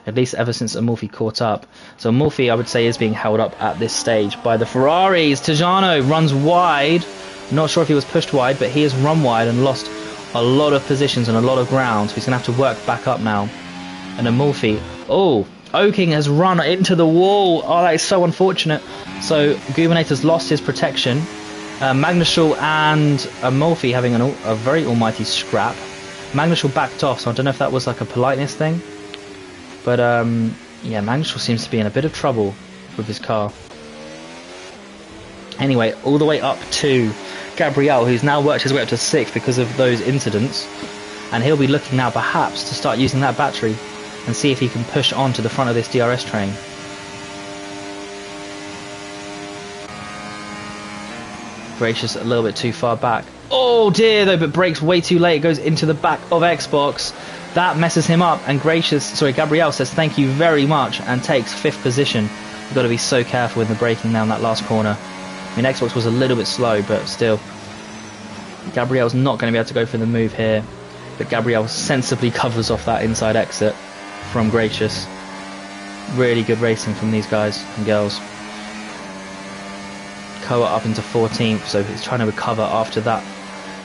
A: At least ever since Amalfi caught up. So Amalfi, I would say, is being held up at this stage by the Ferraris. Tajano runs wide. Not sure if he was pushed wide, but he has run wide and lost a lot of positions and a lot of ground. So he's going to have to work back up now. And Amalfi, oh, Oking has run into the wall. Oh, that is so unfortunate. So Gubernator's lost his protection. Magnussen and Amalfi having a very almighty scrap. Magnussen backed off, so I don't know if that was like a politeness thing. But yeah, Magnussen seems to be in a bit of trouble with his car. Anyway, all the way up to Gabriel, who's now worked his way up to 6th because of those incidents. And he'll be looking now perhaps to start using that battery and see if he can push on to the front of this DRS train. Gracious a little bit too far back. Oh dear though, but brakes way too late. It goes into the back of Xbox. That messes him up, and Gabriel says thank you very much and takes 5th position. You've got to be so careful in the braking now in that last corner. I mean, Xbox was a little bit slow, but still. Gabriel's not going to be able to go for the move here. But Gabriel sensibly covers off that inside exit from Gracious. Really good racing from these guys and girls. Koa up into 14th, so he's trying to recover after that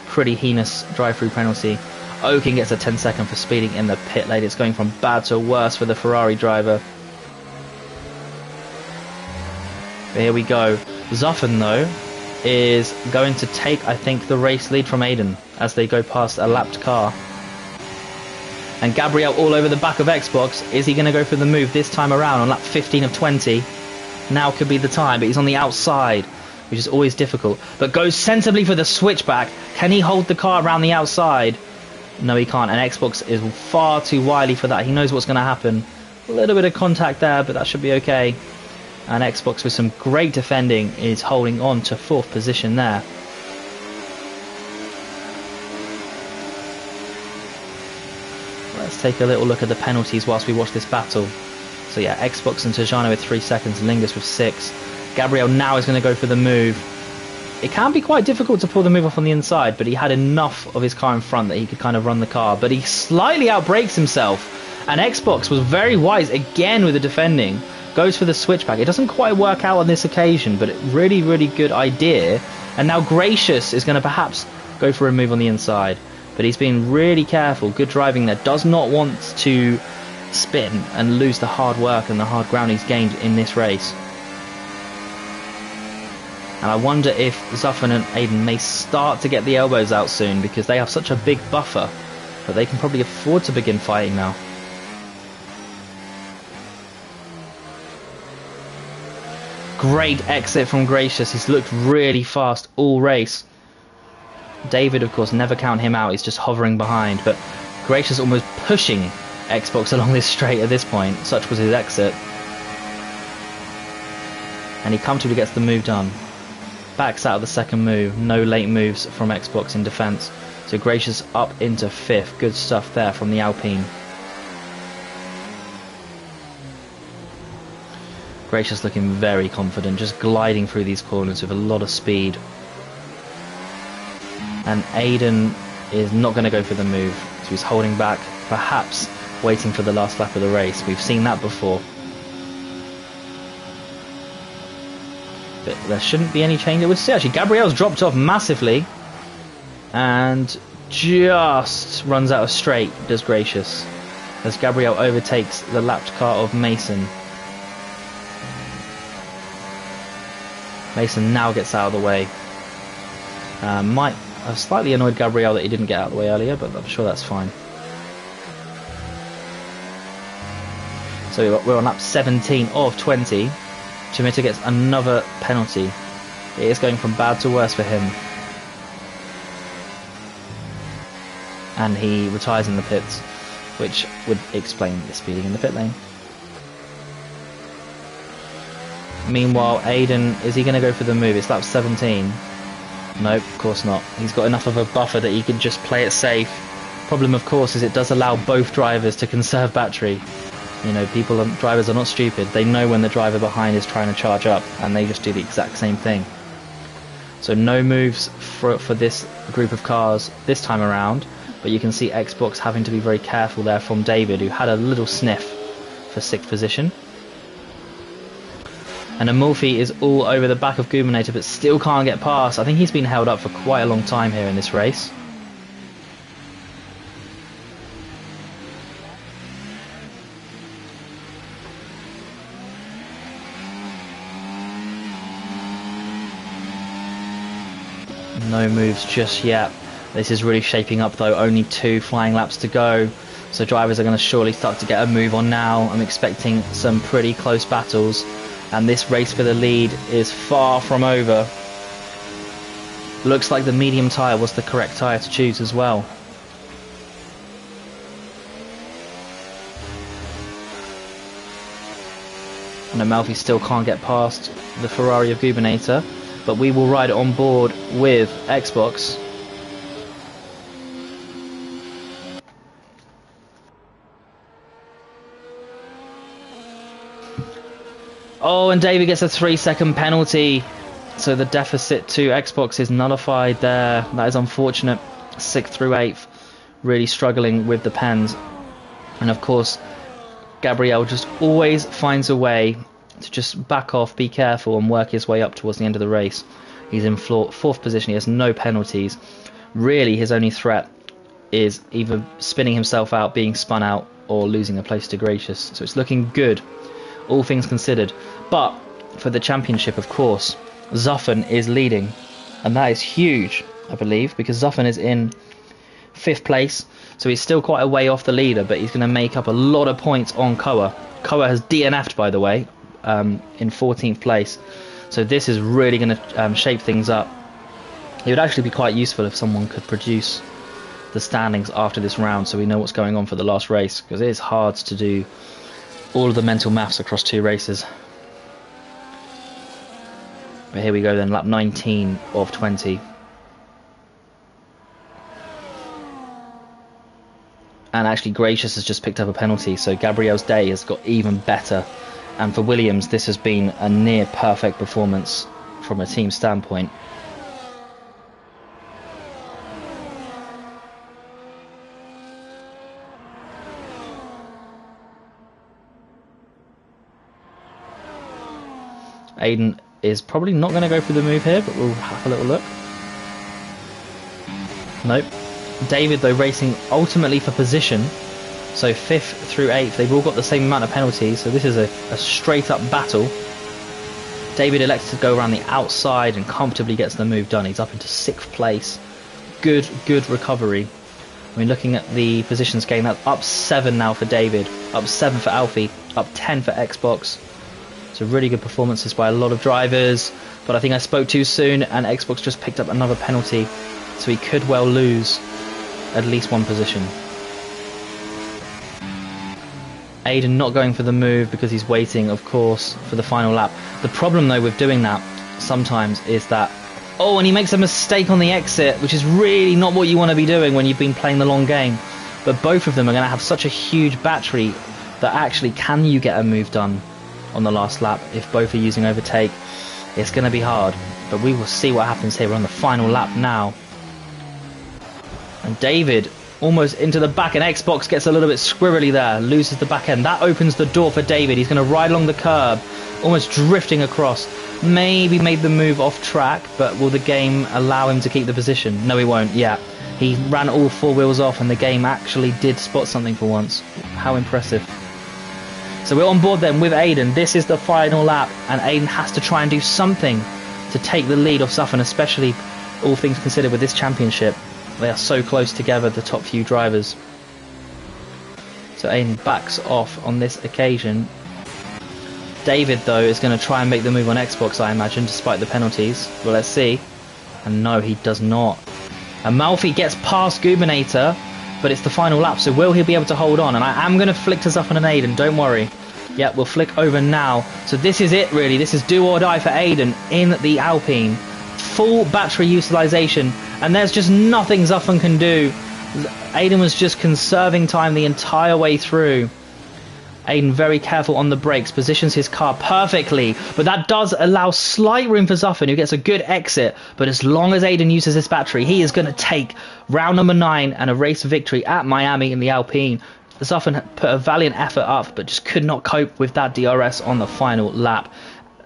A: pretty heinous drive-through penalty. Oking gets a 10-second for speeding in the pit lane. It's going from bad to worse for the Ferrari driver. But here we go. Zuffen, though, is going to take, I think, the race lead from Aiden as they go past a lapped car. And Gabriel all over the back of Xbox. Is he going to go for the move this time around on lap 15 of 20? Now could be the time, but he's on the outside, which is always difficult. But goes sensibly for the switchback. Can he hold the car around the outside? No, he can't. And Xbox is far too wily for that. He knows what's going to happen. A little bit of contact there, but that should be okay. And Xbox, with some great defending, is holding on to 4th position there. Let's take a little look at the penalties whilst we watch this battle. So yeah, Xbox and Tajano with 3 seconds, Lingus with 6. Gabriel now is going to go for the move. It can be quite difficult to pull the move off on the inside, but he had enough of his car in front that he could kind of run the car. But he slightly outbrakes himself, and Xbox was very wise again with the defending. Goes for the switchback. It doesn't quite work out on this occasion, but really, really good idea. And now Gracious is going to perhaps go for a move on the inside. But he's being really careful. Good driving there. Does not want to spin and lose the hard work and the hard ground he's gained in this race. And I wonder if Zuffin and Aiden may start to get the elbows out soon, because they have such a big buffer that they can probably afford to begin fighting now. Great exit from Gracious. He's looked really fast all race. David, of course, never count him out. He's just hovering behind. But Gracious almost pushing Xbox along this straight at this point. Such was his exit. And he comfortably gets the move done. Backs out of the second move. No late moves from Xbox in defence. So Gracious up into 5th. Good stuff there from the Alpine. Gracious looking very confident, just gliding through these corners with a lot of speed. And Aiden is not going to go for the move, so he's holding back, perhaps waiting for the last lap of the race. We've seen that before. But there shouldn't be any change. It would see actually Gabriel's dropped off massively and just runs out of straight, does Gracious, as Gabriel overtakes the lapped car of Mason. Mason now gets out of the way. Might have slightly annoyed Gabriel that he didn't get out of the way earlier, but I'm sure that's fine. So we're on lap 17 of 20. Chimita gets another penalty. It is going from bad to worse for him. And he retires in the pits, which would explain the speeding in the pit lane. Meanwhile, Aiden, is he going to go for the move? It's lap 17. Nope, of course not. He's got enough of a buffer that he can just play it safe. Problem, of course, is it does allow both drivers to conserve battery. You know, drivers are not stupid. They know when the driver behind is trying to charge up, and they just do the exact same thing. So no moves for this group of cars this time around, but you can see Xbox having to be very careful there from David, who had a little sniff for 6th position. And Amulfi is all over the back of Gubernator, but still can't get past. I think he's been held up for quite a long time here in this race. No moves just yet. This is really shaping up though. Only 2 flying laps to go. So drivers are going to surely start to get a move on now. I'm expecting some pretty close battles. And this race for the lead is far from over. Looks like the medium tyre was the correct tyre to choose as well. And Amalfi still can't get past the Ferrari of Gubernator, but we will ride on board with Xbox. Oh, and David gets a 3-second penalty. So the deficit to Xbox is nullified there. That is unfortunate. 6th through 8th. Really struggling with the pens. And of course, Gabriel just always finds a way to just back off, be careful, and work his way up towards the end of the race. He's in 4th position. He has no penalties. Really, his only threat is either spinning himself out, being spun out, or losing a place to Gracious. So it's looking good, all things considered. But for the championship, of course, Zuffen is leading, and that is huge, I believe, because Zuffen is in 5th place, so he's still quite a way off the leader, but he's going to make up a lot of points on Koa. Koa has DNF'd, by the way, in 14th place, so this is really going to shape things up. It would actually be quite useful if someone could produce the standings after this round, so we know what's going on for the last race, because it is hard to do all of the mental maths across 2 races. But here we go then, lap 19 of 20. And actually Gracious has just picked up a penalty, so Gabriel's day has got even better. And for Williams, this has been a near perfect performance from a team standpoint. Aiden is probably not going to go for the move here, but we'll have a little look. Nope. David, though, racing ultimately for position. So 5th through 8th, they've all got the same amount of penalties, so this is a straight up battle. David elects to go around the outside and comfortably gets the move done. He's up into 6th place. Good recovery. I mean, looking at the positions gained, that's up 7 now for David, up 7 for Alfie, up 10 for Xbox. So really good performances by a lot of drivers, but I think I spoke too soon and Xbox just picked up another penalty, so he could well lose at least one position. Aiden not going for the move because he's waiting, of course, for the final lap. The problem though with doing that sometimes is that, oh, and he makes a mistake on the exit, which is really not what you want to be doing when you've been playing the long game. But both of them are going to have such a huge battery that actually, can you get a move done on the last lap if both are using overtake? It's going to be hard, but we will see what happens here. We're on the final lap now. And David almost into the back, and Xbox gets a little bit squirrely there, loses the back end. That opens the door for David. He's going to ride along the curb, almost drifting across. Maybe made the move off track, but will the game allow him to keep the position? No, he won't. Yeah, he ran all 4 wheels off, and the game actually did spot something for once. How impressive. So we're on board then with Aiden. This is the final lap, and Aiden has to try and do something to take the lead off Zuffin, especially all things considered with this championship. They are so close together, the top few drivers. So Aiden backs off on this occasion. David, though, is going to try and make the move on Xbox, I imagine, despite the penalties. Well, let's see. And no, he does not. And Malfi gets past Gubinator, but it's the final lap, so will he be able to hold on? And I am going to flick to Zuffin and Aiden, don't worry. Yep, we'll flick over now. So this is it, really. This is do or die for Aiden in the Alpine. Full battery utilisation, and there's just nothing Zuffin can do. Aiden was just conserving time the entire way through. Aiden very careful on the brakes, positions his car perfectly, but that does allow slight room for Zuffin, who gets a good exit. But as long as Aiden uses this battery, he is going to take round number 9 and a race victory at Miami in the Alpine. Zuffin put a valiant effort up, but just could not cope with that DRS on the final lap.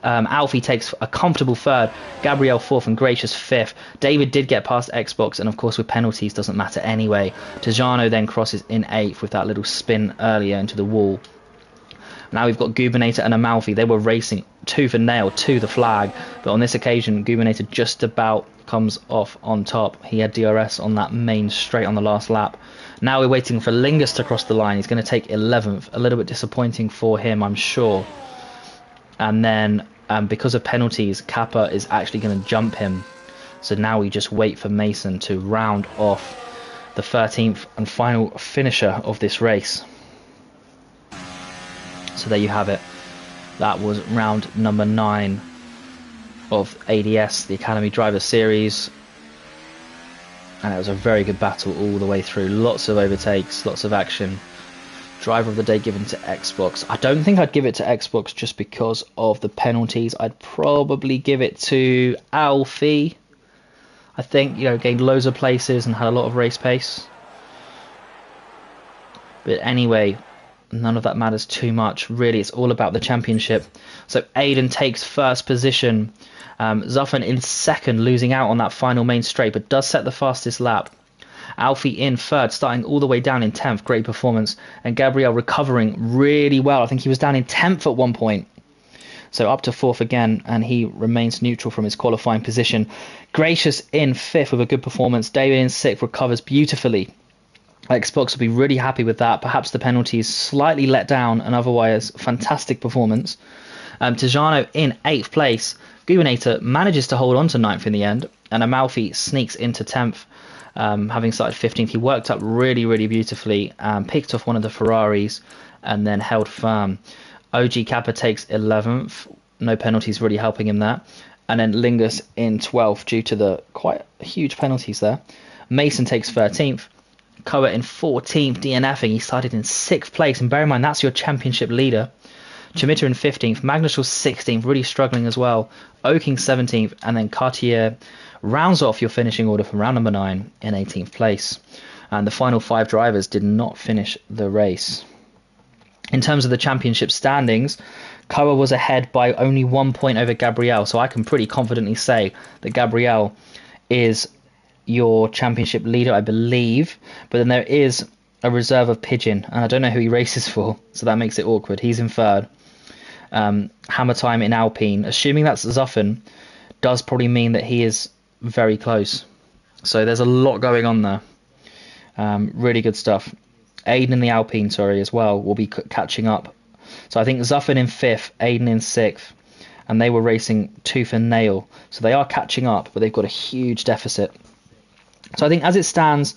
A: Alfie takes a comfortable 3rd, Gabriel 4th, and Gracious 5th. David did get past Xbox, and of course with penalties doesn't matter anyway. Tajano then crosses in 8th with that little spin earlier into the wall. Now we've got Gubinator and Amalfi. They were racing tooth and nail to the flag, but on this occasion Gubinator just about comes off on top. He had DRS on that main straight on the last lap. Now we're waiting for Lingus to cross the line. He's going to take 11th. A little bit disappointing for him, I'm sure. And then because of penalties, Kappa is actually going to jump him. So now we just wait for Mason to round off the 13th and final finisher of this race. So there you have it. That was round number 9 of ADS, the Academy Driver Series. And it was a very good battle all the way through. Lots of overtakes, lots of action. Driver of the day given to Xbox. I don't think I'd give it to Xbox just because of the penalties. I'd probably give it to Alfie. I think, you know, gained loads of places and had a lot of race pace. But anyway, none of that matters too much. Really, it's all about the championship. So Aiden takes 1st position. Zuffin in 2nd, losing out on that final main straight, but does set the fastest lap. Alfie in 3rd, starting all the way down in 10th. Great performance. And Gabriel recovering really well. I think he was down in 10th at one point. So up to 4th again, and he remains neutral from his qualifying position. Gracious in 5th with a good performance. David in 6th recovers beautifully. Xbox will be really happy with that. Perhaps the penalties slightly let down an otherwise fantastic performance. Tajano in 8th place. Gubinator manages to hold on to 9th in the end, and Amalfi sneaks into 10th. Having started 15th, he worked up really beautifully, picked off one of the Ferraris, and then held firm. OG Kappa takes 11th, no penalties really helping him there. And then Lingus in 12th due to the quite huge penalties there. Mason takes 13th. Koa in 14th, DNFing. He started in 6th place, and bear in mind that's your championship leader. Chimitta in 15th, Magnus was 16th, really struggling as well. Oking 17th, and then Cartier rounds off your finishing order from round number 9 in 18th place. And the final 5 drivers did not finish the race. In terms of the championship standings, Koa was ahead by only 1 point over Gabriel, so I can pretty confidently say that Gabriel is your championship leader, I believe. But then there is a reserve of Pigeon, and I don't know who he races for, so that makes it awkward. He's in 3rd. Hammer time in Alpine, assuming that's Zuffen, does probably mean that he is very close. So there's a lot going on there. Really good stuff. Aiden in the Alpine, sorry, as well, will be catching up. So I think Zuffen in 5th, Aiden in 6th, and they were racing tooth and nail. So they are catching up, but they've got a huge deficit. So I think as it stands,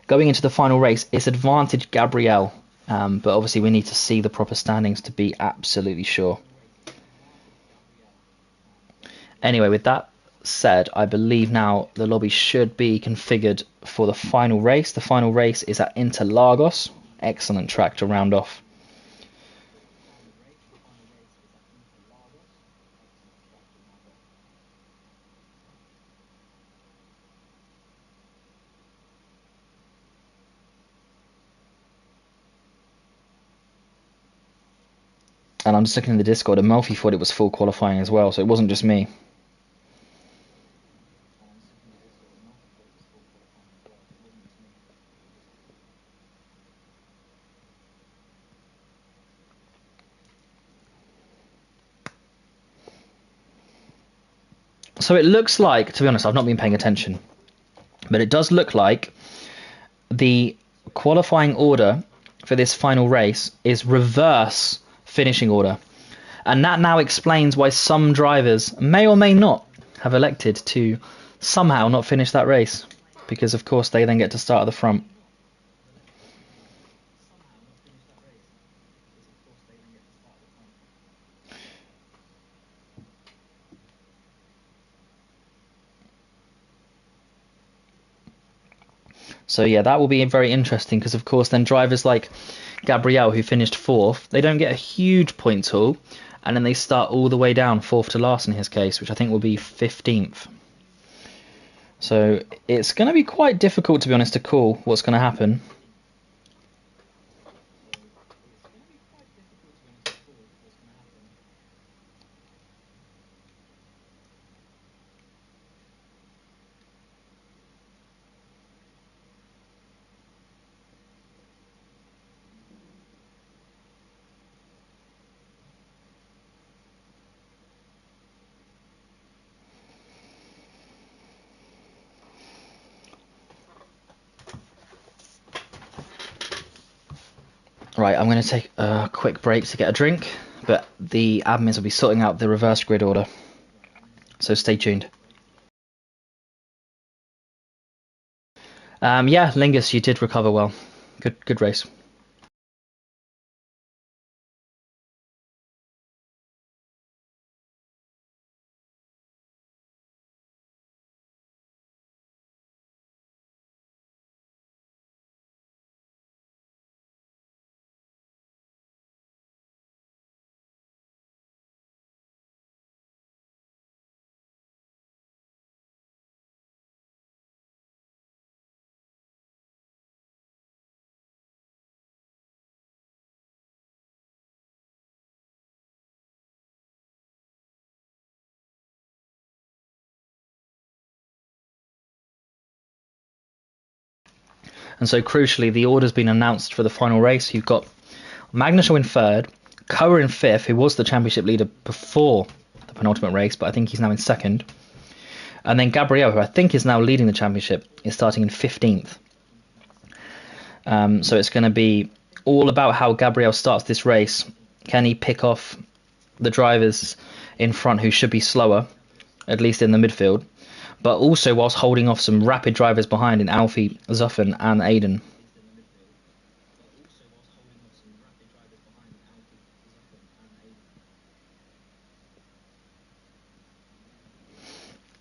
A: going into the final race, it's advantage Gabriel. But obviously we need to see the proper standings to be absolutely sure. Anyway, with that said, I believe now the lobby should be configured for the final race. The final race is at Interlagos. Excellent track to round off. And I'm just looking in the Discord, and Melfi thought it was full qualifying as well, so it wasn't just me. So it looks like, to be honest, I've not been paying attention, but it does look like the qualifying order for this final race is reverse finishing order. And that now explains why some drivers may or may not have elected to somehow not finish that race, because of course they then get to start at the front. So yeah, that will be very interesting, because of course then drivers like Gabriel, who finished 4th, they don't get a huge point haul, and then they start all the way down 4th to last in his case, which I think will be 15th. So it's going to be quite difficult, to be honest, to call what's going to happen. Right, I'm going to take a quick break to get a drink, but the admins will be sorting out the reverse grid order. So stay tuned. Yeah, Lingus, you did recover well. Good race. And so crucially, the order's been announced for the final race. You've got Magnussen in 3rd, Koa in 5th, who was the championship leader before the penultimate race, but I think he's now in 2nd. And then Gabriel, who I think is now leading the championship, is starting in 15th. So it's going to be all about how Gabriel starts this race. Can he pick off the drivers in front who should be slower, at least in the midfield, but also whilst holding off some rapid drivers behind in Alfie, Zuffen and Aiden.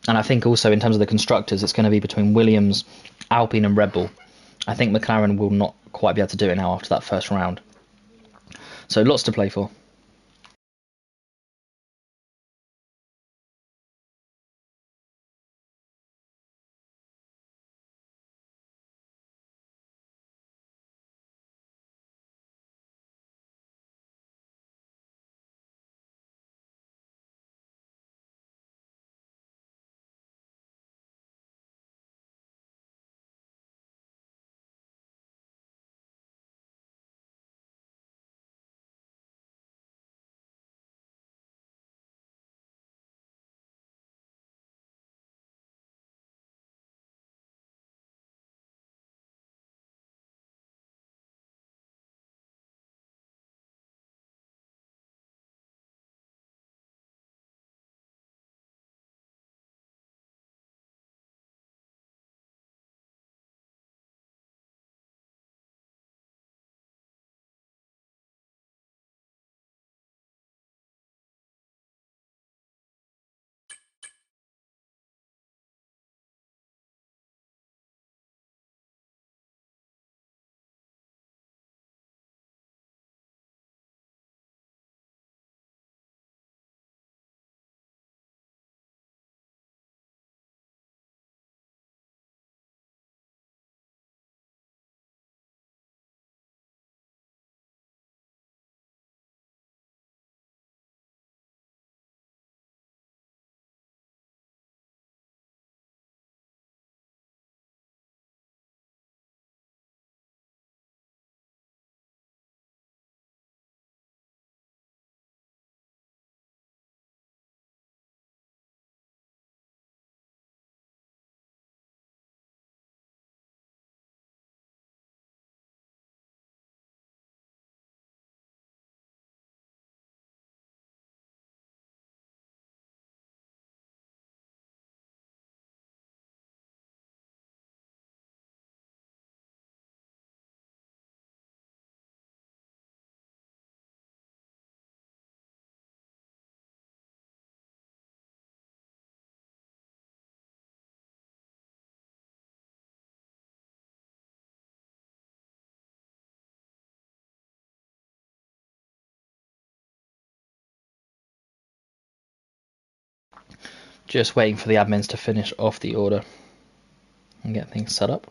A: And I think also in terms of the constructors, it's going to be between Williams, Alpine and Red Bull. I think McLaren will not quite be able to do it now after that first round. So lots to play for. Just waiting for the admins to finish off the order and get things set up.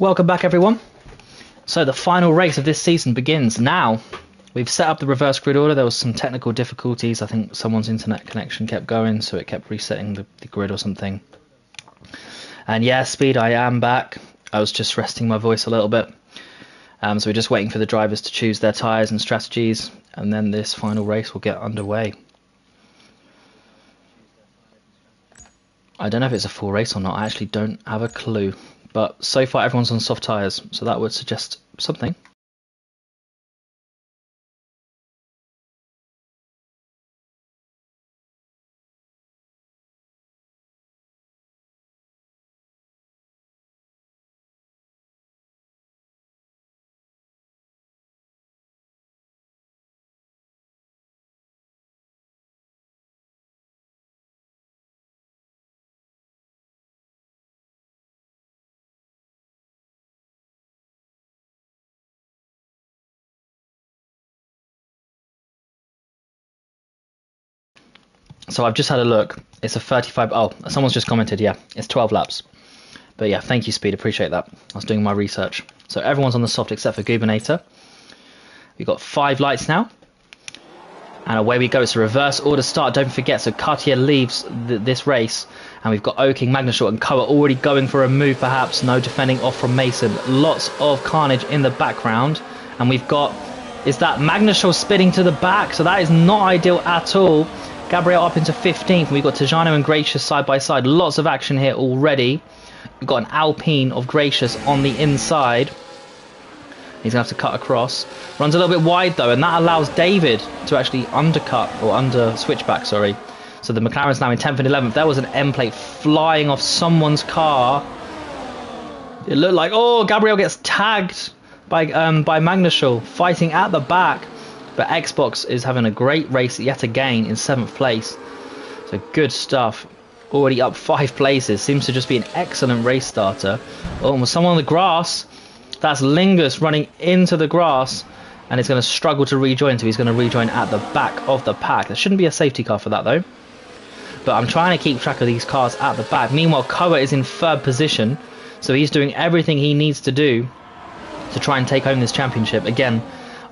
A: Welcome back, everyone. So the final race of this season begins now. We've set up the reverse grid order. There was some technical difficulties. I think someone's internet connection kept going, so it kept resetting the grid or something. And yeah, Speed, I am back. I was just resting my voice a little bit. So we're just waiting for the drivers to choose their tyres and strategies, and then this final race will get underway. I don't know if it's a full race or not. I actually don't have a clue. But so far everyone's on soft tyres, so that would suggest something. So I've just had a look. It's a 35. Oh, someone's just commented. Yeah, it's 12 laps. But yeah, thank you, Speed. Appreciate that. I was doing my research. So everyone's on the soft except for Gubernator. We've got 5 lights now. And away we go. It's a reverse order start. Don't forget. So Cartier leaves this race. And we've got Oking, Magnushaw and Koa already going for a move perhaps. No defending off from Mason. Lots of carnage in the background. And we've got... Is that Magnushaw spinning to the back? So that is not ideal at all. Gabriel up into 15th. We've got Tajano and Gracious side by side. Lots of action here already. We've got an Alpine of Gracious on the inside. He's going to have to cut across. Runs a little bit wide though, and that allows David to actually undercut, or under switchback, sorry. So the McLaren's now in 10th and 11th. There was an M plate flying off someone's car. It looked like, oh, Gabriel gets tagged by Magnushaw, fighting at the back. But Xbox is having a great race yet again in 7th place. So good stuff. Already up 5 places. Seems to just be an excellent race starter. Oh, and with someone on the grass. That's Lingus running into the grass. And he's going to struggle to rejoin. So he's going to rejoin at the back of the pack. There shouldn't be a safety car for that though. But I'm trying to keep track of these cars at the back. Meanwhile, Koa is in 3rd position. So he's doing everything he needs to do to try and take home this championship. Again,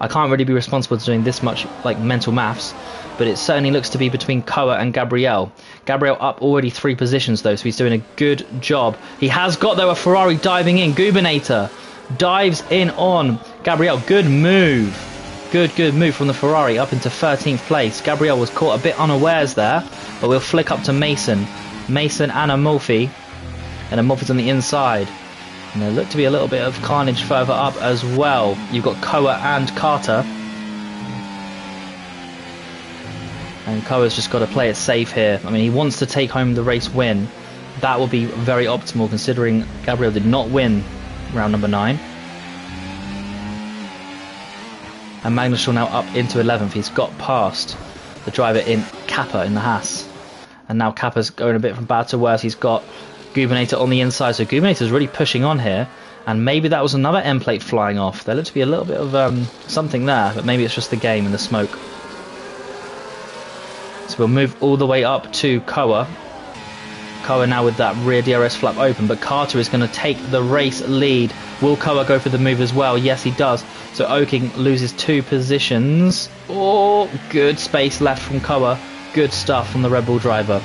A: I can't really be responsible for doing this much like mental maths, but it certainly looks to be between Koa and Gabriel. Gabriel up already 3 positions though, so he's doing a good job. He has got though a Ferrari diving in. Gubernator dives in on Gabriel. Good move. Good move from the Ferrari up into 13th place. Gabriel was caught a bit unawares there, but we'll flick up to Mason. Mason and Amalfi. And Amalfi's on the inside. And there looked to be a little bit of carnage further up as well. You've got Koa and Carter. And Koa's just got to play it safe here. I mean, he wants to take home the race win. That would be very optimal considering Gabriel did not win round number 9. And Magnushaw now up into 11th. He's got past the driver in Kappa in the Haas. And now Kappa's going a bit from bad to worse. He's got Gubernator on the inside, so Gubernator's really pushing on here, and maybe that was another M plate flying off. There looked to be a little bit of something there, but maybe it's just the game and the smoke. So we'll move all the way up to Koa. Koa now with that rear DRS flap open, but Carter is going to take the race lead. Will Koa go for the move as well? Yes, he does. So Oking loses 2 positions. Oh, good space left from Koa. Good stuff from the Red Bull driver.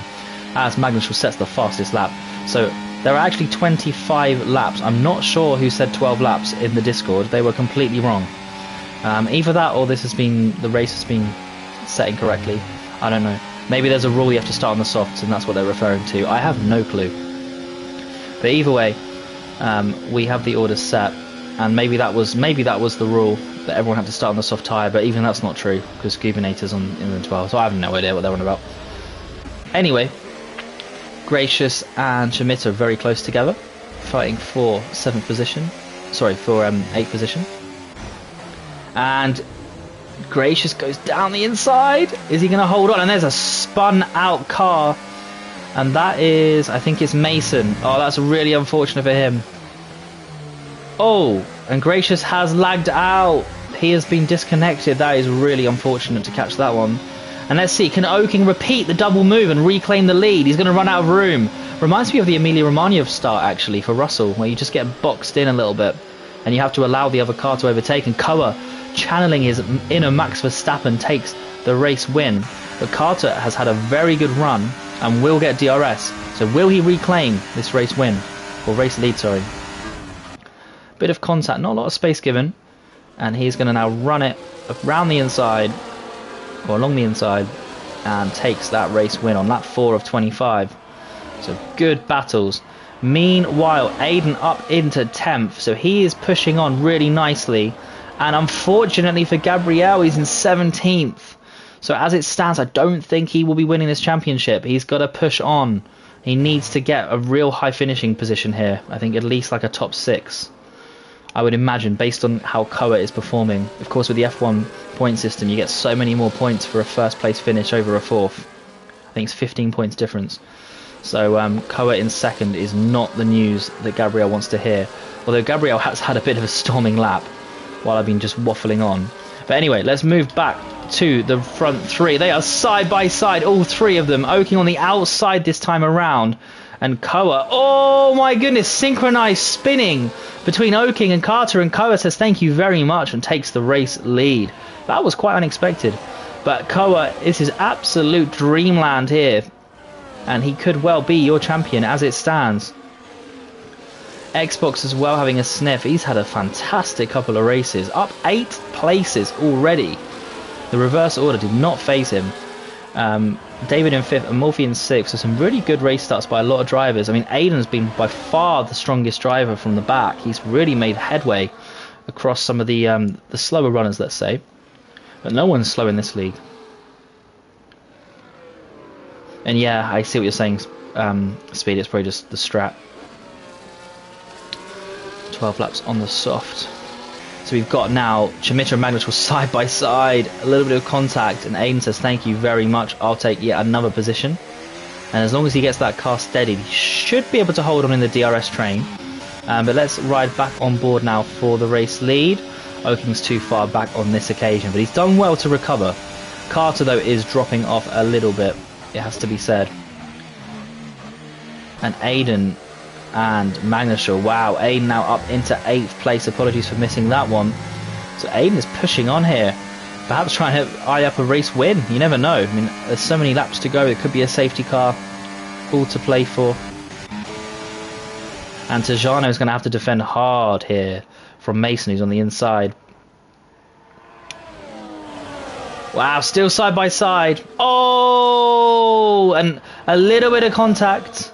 A: As Magnushaw sets the fastest lap. So there are actually 25 laps. I'm not sure who said 12 laps in the Discord. They were completely wrong. Either that or the race has been set incorrectly. I don't know. Maybe there's a rule you have to start on the softs and that's what they're referring to. I have no clue. But either way, we have the orders set, and maybe that was the rule that everyone had to start on the soft tyre. But even that's not true because Gubernator's in the 12, so I have no idea what they're on about. Anyway. Gracious and Schmidt are very close together, fighting for 7th position. Sorry, for 8th position. And Gracious goes down the inside. Is he going to hold on? And there's a spun out car. And that is, I think it's Mason. Oh, that's really unfortunate for him. Oh, and Gracious has lagged out. He has been disconnected. That is really unfortunate to catch that one. And let's see, can Oking repeat the double move and reclaim the lead? He's going to run out of room. Reminds me of the Emilia Romagna start, actually, for Russell, where you just get boxed in a little bit and you have to allow the other car to overtake. And Koa, channeling his inner Max Verstappen, takes the race win. But Carter has had a very good run and will get DRS. So will he reclaim this race win? Or race lead, sorry. Bit of contact, not a lot of space given. And he's going to now run it around the inside, or along the inside, and takes that race win on lap 4 of 25. So good battles. Meanwhile, Aiden up into 10th, so he is pushing on really nicely. And unfortunately for Gabriel, he's in 17th. So as it stands, I don't think he will be winning this championship. He's got to push on. He needs to get a real high finishing position here. I think at least like a top 6. I would imagine, based on how Koa is performing. Of course, with the F1 point system, you get so many more points for a first place finish over a 4th. I think it's 15 points difference. So Koa in 2nd is not the news that Gabriel wants to hear. Although Gabriel has had a bit of a storming lap while I've been just waffling on. But anyway, let's move back to the front 3. They are side by side, all 3 of them. Oking on the outside this time around. And Koa, oh my goodness, synchronized spinning between Oking and Carter, and Koa says thank you very much and takes the race lead. That was quite unexpected, but Koa, this is absolute dreamland here, and he could well be your champion as it stands. Xbox as well having a sniff. He's had a fantastic couple of races, up 8 places already. The reverse order did not faze him. David in 5th and Morphe in 6th. So some really good race starts by a lot of drivers. I mean, Aiden's been by far the strongest driver from the back. He's really made headway across some of the slower runners, let's say. But no one's slow in this league. And yeah, I see what you're saying, Speed. It's probably just the strat. 12 laps on the soft. So we've got now Chimitra and Magnus were side by side, a little bit of contact, and Aiden says thank you very much, I'll take yet another position. And as long as he gets that car steadied, he should be able to hold on in the DRS train. But let's ride back on board now for the race lead. Oking's too far back on this occasion, but he's done well to recover. Carter though is dropping off a little bit, it has to be said. And Aiden and Magnus, wow, Aiden now up into 8th place. Apologies for missing that one. So Aiden is pushing on here, perhaps trying to eye up a race win. You never know. I mean, there's so many laps to go. It could be a safety car, all to play for. And Tajano is going to have to defend hard here from Mason, who's on the inside. Wow, still side by side. Oh, and a little bit of contact.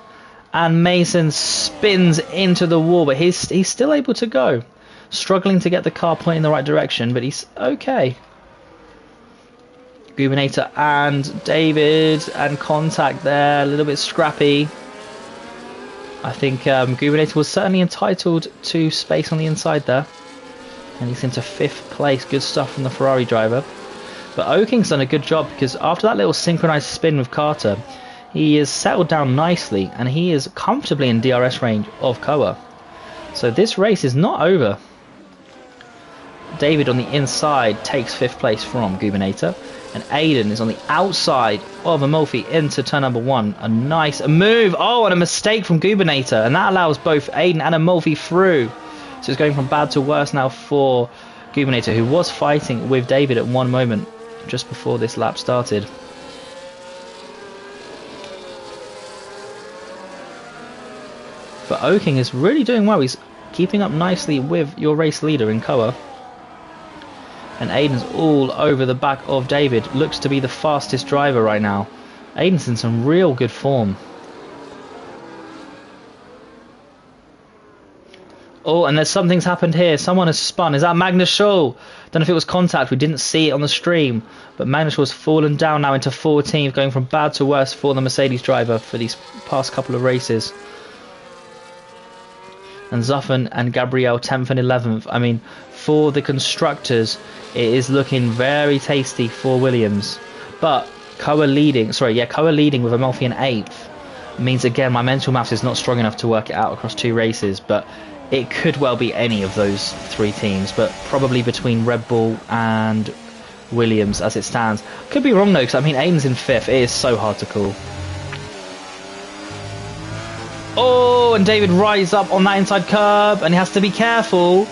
A: And Mason spins into the wall, but he's still able to go. Struggling to get the car pointing in the right direction, but he's okay. Gubernator and David, and contact there, a little bit scrappy. I think Gubernator was certainly entitled to space on the inside there. And he's into 5th place. Good stuff from the Ferrari driver. But Oking's done a good job, because after that little synchronized spin with Carter, he is settled down nicely, and he is comfortably in DRS range of Koa. So this race is not over. David on the inside takes 5th place from Gubernator, and Aiden is on the outside of Amalfi into turn number 1. A nice move. Oh, and a mistake from Gubernator, and that allows both Aiden and Amalfi through. So it's going from bad to worse now for Gubernator, who was fighting with David at one moment just before this lap started. But Oking is really doing well. He's keeping up nicely with your race leader in Koa. And Aiden's all over the back of David. Looks to be the fastest driver right now. Aiden's in some real good form. Oh, and there's something's happened here. Someone has spun. Is that Magnus Scholl? Don't know if it was contact. We didn't see it on the stream. But Magnus was fallen down now into 14th, going from bad to worse for the Mercedes driver for these past couple of races. And Zuffen and Gabriel 10th and 11th. I mean, for the constructors, it is looking very tasty for Williams. But Koa leading with Amalfi in 8th means, again, my mental maths is not strong enough to work it out across 2 races. But it could well be any of those 3 teams, but probably between Red Bull and Williams as it stands. Could be wrong though, because I mean Aiden's in 5th. It is so hard to call. Oh, and David rises up on that inside curb, and he has to be careful.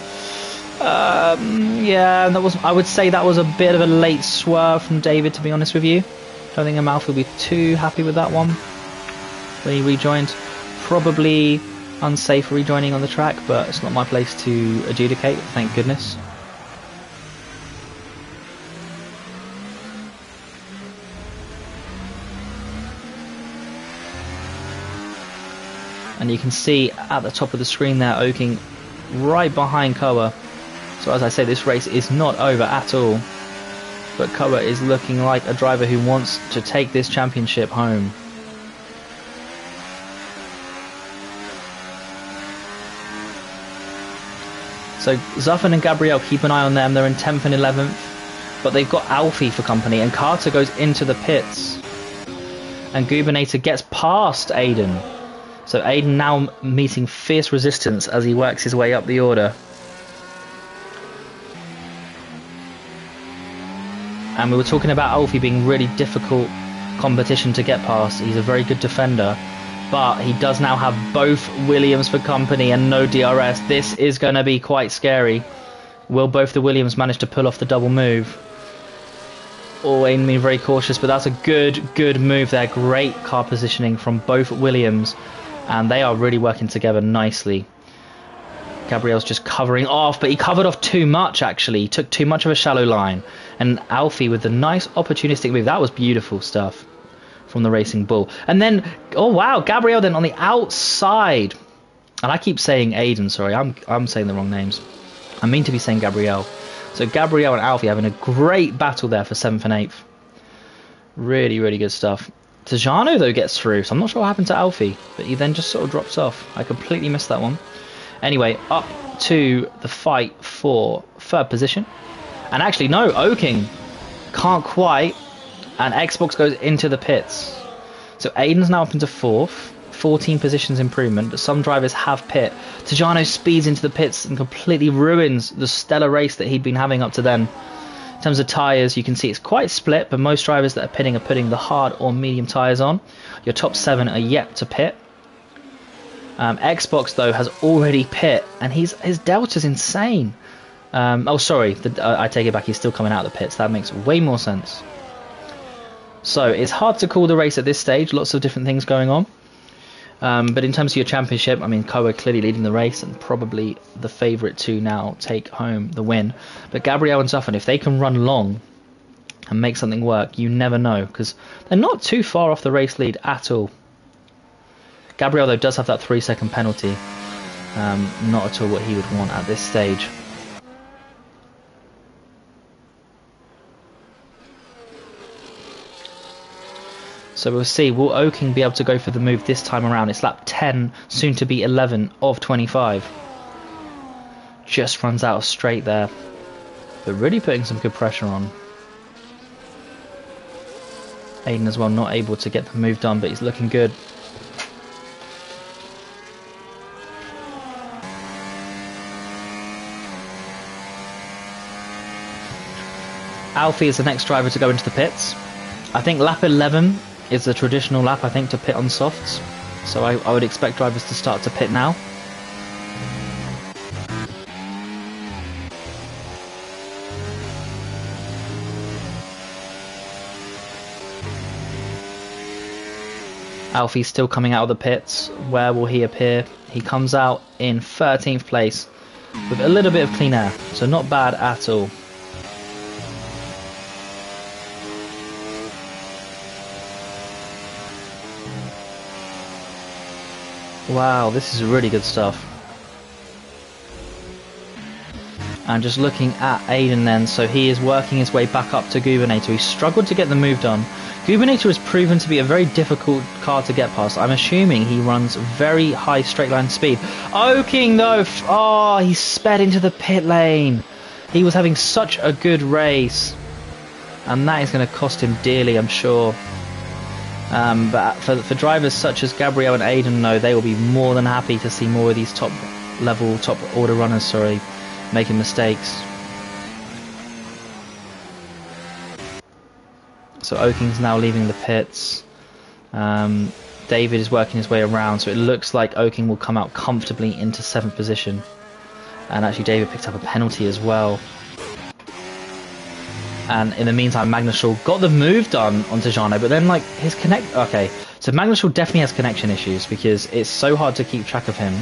A: Yeah, that was. I would say that was a bit of a late swerve from David, to be honest with you. I don't think Amalfi will be too happy with that one when he rejoined. Probably unsafe rejoining on the track, but it's not my place to adjudicate, thank goodness. And you can see at the top of the screen there, Oking right behind Koa. So as I say, this race is not over at all. But Koa is looking like a driver who wants to take this championship home. So Zuffin and Gabriel, keep an eye on them. They're in 10th and 11th. But they've got Alfie for company. And Carter goes into the pits. And Gubernator gets past Aiden. So Aiden now meeting fierce resistance as he works his way up the order. And we were talking about Alfie being really difficult competition to get past. He's a very good defender. But he does now have both Williams for company and no DRS. This is going to be quite scary. Will both the Williams manage to pull off the double move? Oh, Aiden being very cautious, but that's a good move there. Great car positioning from both Williams. And they are really working together nicely. Gabriel's just covering off, but he covered off too much, actually. He took too much of a shallow line. And Alfie with the nice opportunistic move. That was beautiful stuff from the Racing Bull. And then, oh wow, Gabriel then on the outside. And I keep saying Aiden, sorry, I'm saying the wrong names. I mean to be saying Gabriel. So Gabriel and Alfie having a great battle there for 7th and 8th. Really good stuff. Tajano though gets through, so I'm not sure what happened to Alfie, but he then just sort of drops off. I completely missed that one. Anyway, up to the fight for 3rd position. And actually, no, Oking can't quite, and Xbox goes into the pits. So Aiden's now up into 4th, 14 positions improvement, but some drivers have pit. Tajano speeds into the pits and completely ruins the stellar race that he'd been having up to then. In terms of tyres, you can see it's quite split, but most drivers that are pitting are putting the hard or medium tyres on. Your top 7 are yet to pit. Xbox, though, has already pit, and his delta's insane. Oh, sorry, I take it back, he's still coming out of the pits. That makes way more sense. So, it's hard to call the race at this stage, lots of different things going on. But in terms of your championship, I mean, Koa clearly leading the race and probably the favourite to now take home the win. But Gabriel and Zuffin, if they can run long and make something work, you never know, because they're not too far off the race lead at all. Gabriel, though, does have that 3-second penalty. Not at all what he would want at this stage. So we'll see, will Oking be able to go for the move this time around? It's lap 10, soon to be 11 of 25. Just runs out of straight there. But really putting some good pressure on. Aiden as well, not able to get the move done, but he's looking good. Alfie is the next driver to go into the pits. I think lap 11 is the traditional lap, I think, to pit on softs. So I would expect drivers to start to pit now. Alfie's still coming out of the pits. Where will he appear? He comes out in 13th place with a little bit of clean air. So not bad at all. Wow, this is really good stuff. And just looking at Aiden then, so he is working his way back up to Gubernator. He struggled to get the move done. Gubernator has proven to be a very difficult car to get past. I'm assuming he runs very high straight line speed. Oking though, oh, he sped into the pit lane. He was having such a good race. And that is going to cost him dearly, I'm sure. But for drivers such as Gabriel and Aiden, though, they will be more than happy to see more of these top order runners, making mistakes. So Oking's now leaving the pits. David is working his way around, so it looks like Oking will come out comfortably into 7th position. And actually David picked up a penalty as well. And in the meantime, Magnushall got the move done on Tejano, but then like his connect... Okay, so Magnushall definitely has connection issues because it's so hard to keep track of him.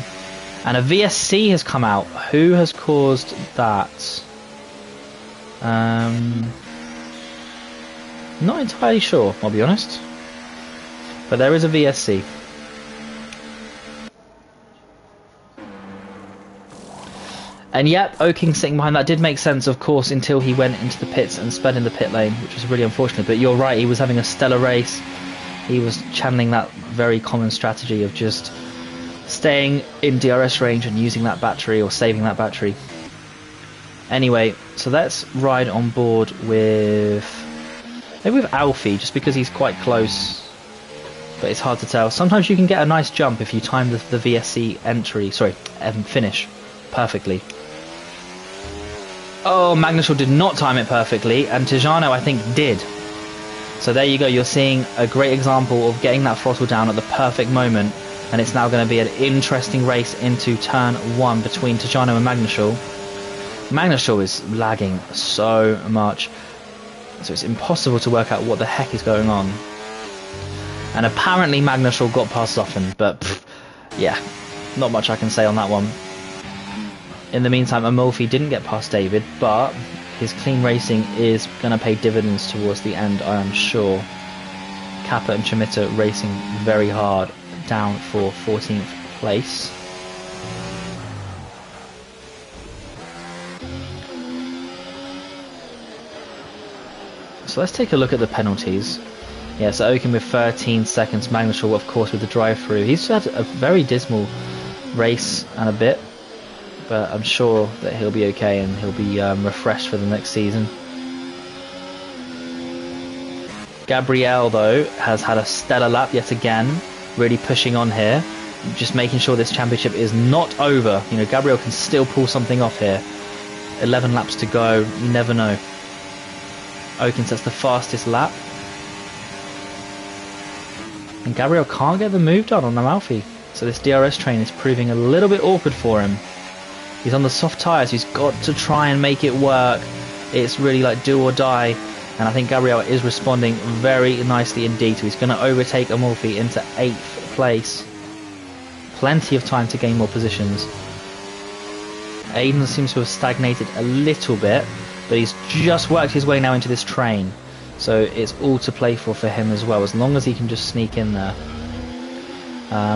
A: And a VSC has come out. Who has caused that? Not entirely sure, I'll be honest. But there is a VSC. And yep, Oking sitting behind that did make sense, of course, until he went into the pits and sped in the pit lane, which was really unfortunate. But you're right, he was having a stellar race. He was channeling that very common strategy of just staying in DRS range and using that battery or saving that battery. Anyway, so let's ride on board with... maybe with Alfie, just because he's quite close. But it's hard to tell. Sometimes you can get a nice jump if you time the VSC entry, finish perfectly. Oh, Magnushall did not time it perfectly, and Tejano, I think, did. So there you go, you're seeing a great example of getting that throttle down at the perfect moment, and it's now going to be an interesting race into turn 1 between Tejano and Magnushall. Magnushall is lagging so much, so it's impossible to work out what the heck is going on. And apparently Magnushall got past Zoffen, but yeah, not much I can say on that one. In the meantime, Amalfi didn't get past David, but his clean racing is going to pay dividends towards the end, I am sure. Kappa and Chimitta racing very hard, down for 14th place. So let's take a look at the penalties. Yeah, so Okin with 13 seconds, Magnushall of course with the drive-through. He's had a very dismal race and a bit, but I'm sure that he'll be okay and he'll be refreshed for the next season. Gabriel though has had a stellar lap yet again, really pushing on here, just making sure this championship is not over. You know, Gabriel can still pull something off here. 11 laps to go, you never know. Okin sets the fastest lap. And Gabriel can't get the move done on Amalfi. So this DRS train is proving a little bit awkward for him. He's on the soft tyres, he's got to try and make it work. It's really like do or die. And I think Gabriel is responding very nicely indeed. So he's going to overtake Amalfi into 8th place. Plenty of time to gain more positions. Aiden seems to have stagnated a little bit, but he's just worked his way now into this train. So it's all to play for him as well, as long as he can just sneak in there.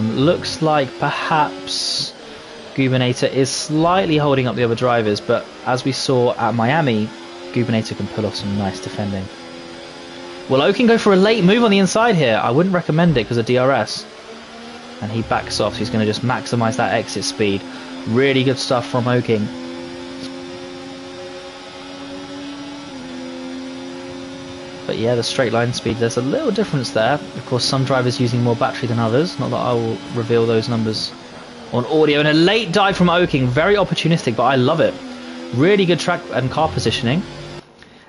A: Looks like perhaps Gubernator is slightly holding up the other drivers, but as we saw at Miami, Gubernator can pull off some nice defending. Will Okin go for a late move on the inside here? I wouldn't recommend it because of DRS. And he backs off, so he's going to just maximise that exit speed. Really good stuff from Okin. But yeah, the straight line speed, there's a little difference there. Of course, some drivers using more battery than others. Not that I will reveal those numbers on audio. And a late dive from Oking, very opportunistic, but I love it. Really good track and car positioning.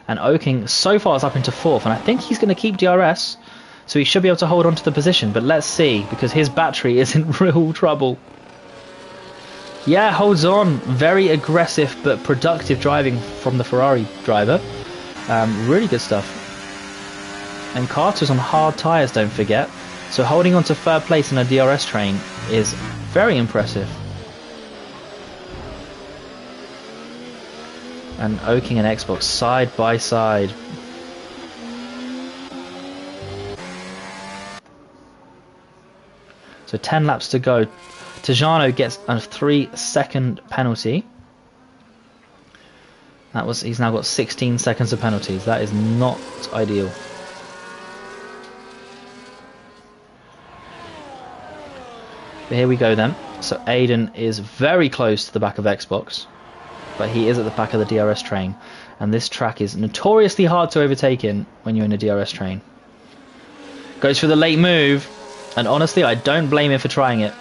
A: And Oking so far is up into 4th, and I think he's going to keep DRS, so he should be able to hold on to the position. But let's see, because his battery is in real trouble. Yeah, holds on. Very aggressive but productive driving from the Ferrari driver. Really good stuff. And Carter's on hard tyres, don't forget. So holding on to 3rd place in a DRS train is very impressive. And Oking and Xbox side by side. So 10 laps to go. Tejano gets a 3-second penalty. He's now got 16 seconds of penalties. That is not ideal. But here we go then. So Aiden is very close to the back of Xbox, but he is at the back of the DRS train, and this track is notoriously hard to overtake in when you're in a DRS train. Goes for the late move, and honestly I don't blame him for trying it.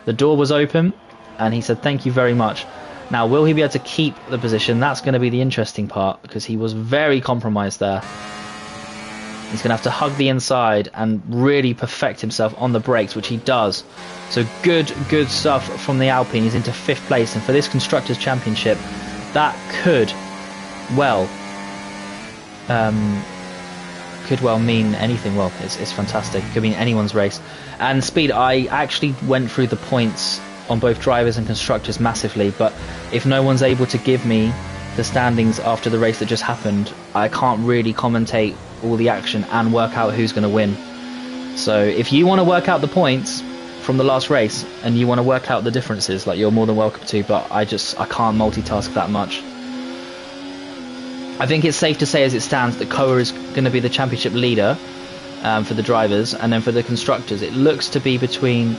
A: The door was open and he said thank you very much. Now will he be able to keep the position? That's going to be the interesting part, because he was very compromised there. He's going to have to hug the inside and really perfect himself on the brakes, which he does. So good stuff from the Alpine. He's into 5th place, and for this Constructors' Championship, that could well mean anything. Well, it's fantastic. It could mean anyone's race. And speed, I actually went through the points on both drivers and constructors massively, but if no one's able to give me the standings after the race that just happened, I can't really commentate all the action and work out who's going to win. So if you want to work out the points from the last race and you want to work out the differences, like, you're more than welcome to, but I can't multitask that much. I think it's safe to say as it stands that Koa is going to be the championship leader for the drivers, and then for the constructors it looks to be between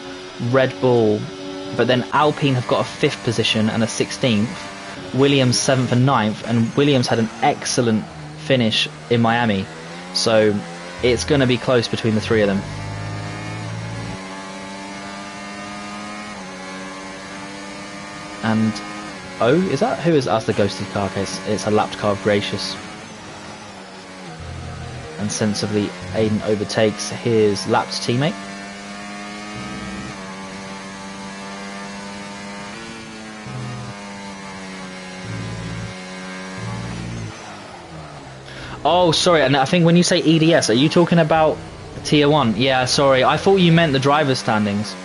A: Red Bull, but then Alpine have got a 5th position and a 16th, Williams 7th and 9th, and Williams had an excellent finish in Miami, so it's going to be close between the 3 of them. And is that who is that's the ghosted car case? It's a lapped car of Gracious, and sensibly Aiden overtakes his lapped teammate. Oh, sorry, and I think when you say EDS, are you talking about Tier 1? Yeah, sorry, I thought you meant the driver's standings.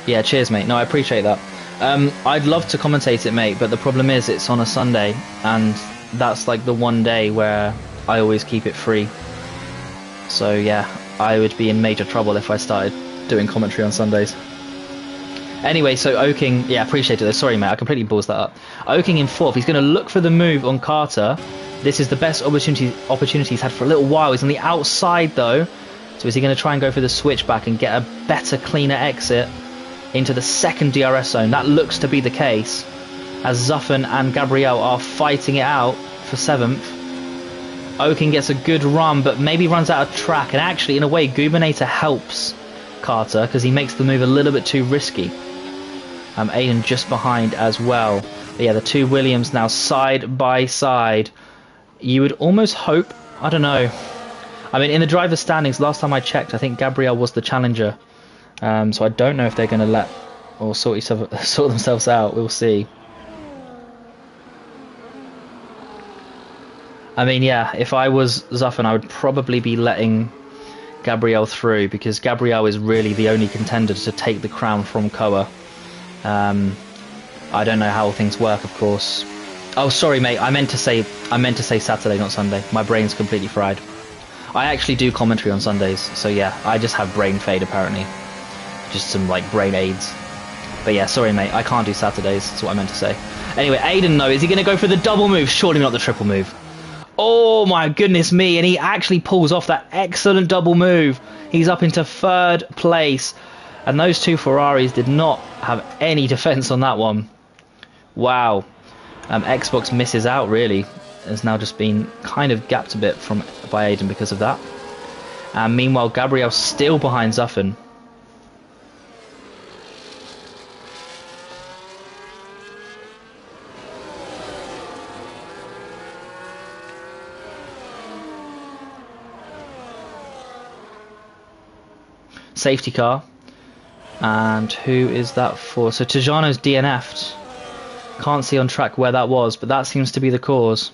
A: Yeah, cheers, mate. No, I appreciate that. I'd love to commentate it, mate, but the problem is it's on a Sunday, and that's like the one day where I always keep it free. So, yeah, I would be in major trouble if I started doing commentary on Sundays. Anyway, so Oking, yeah, appreciate it. Sorry, mate, I completely balls that up. Oking in 4th. He's going to look for the move on Carter. This is the best opportunity he's had for a little while. He's on the outside, though. So is he going to try and go for the switchback and get a better, cleaner exit into the 2nd DRS zone? That looks to be the case, as Zuffen and Gabriel are fighting it out for 7th. Oking gets a good run, but maybe runs out of track. And actually, in a way, Gubernator helps Carter because he makes the move a little bit too risky. Aiden just behind as well. But yeah, the 2 Williams now side by side. You would almost hope, I don't know. I mean, in the driver's standings, last time I checked, I think Gabriel was the challenger. So I don't know if they're going to let or sort themselves out. We'll see. I mean, yeah, if I was Zuffen, I would probably be letting Gabriel through, because Gabriel is really the only contender to take the crown from Koa. I don't know how things work, of course. Oh, sorry, mate. I meant to say Saturday, not Sunday. My brain's completely fried. I actually do commentary on Sundays, so yeah, I just have brain fade apparently. Just some like brain aids. But yeah, sorry, mate. I can't do Saturdays. That's what I meant to say. Anyway, Aiden, though, is he going to go for the double move? Surely not the triple move. Oh my goodness me! And he actually pulls off that excellent double move. He's up into 3rd place. And those 2 Ferraris did not have any defense on that one. Wow. Xbox misses out, really. Has now just been kind of gapped a bit by Aiden because of that. And meanwhile, Gabriel's still behind Zuffen. Safety car. And who is that for? So Tajano's DNF'd. Can't see on track where that was, but that seems to be the cause.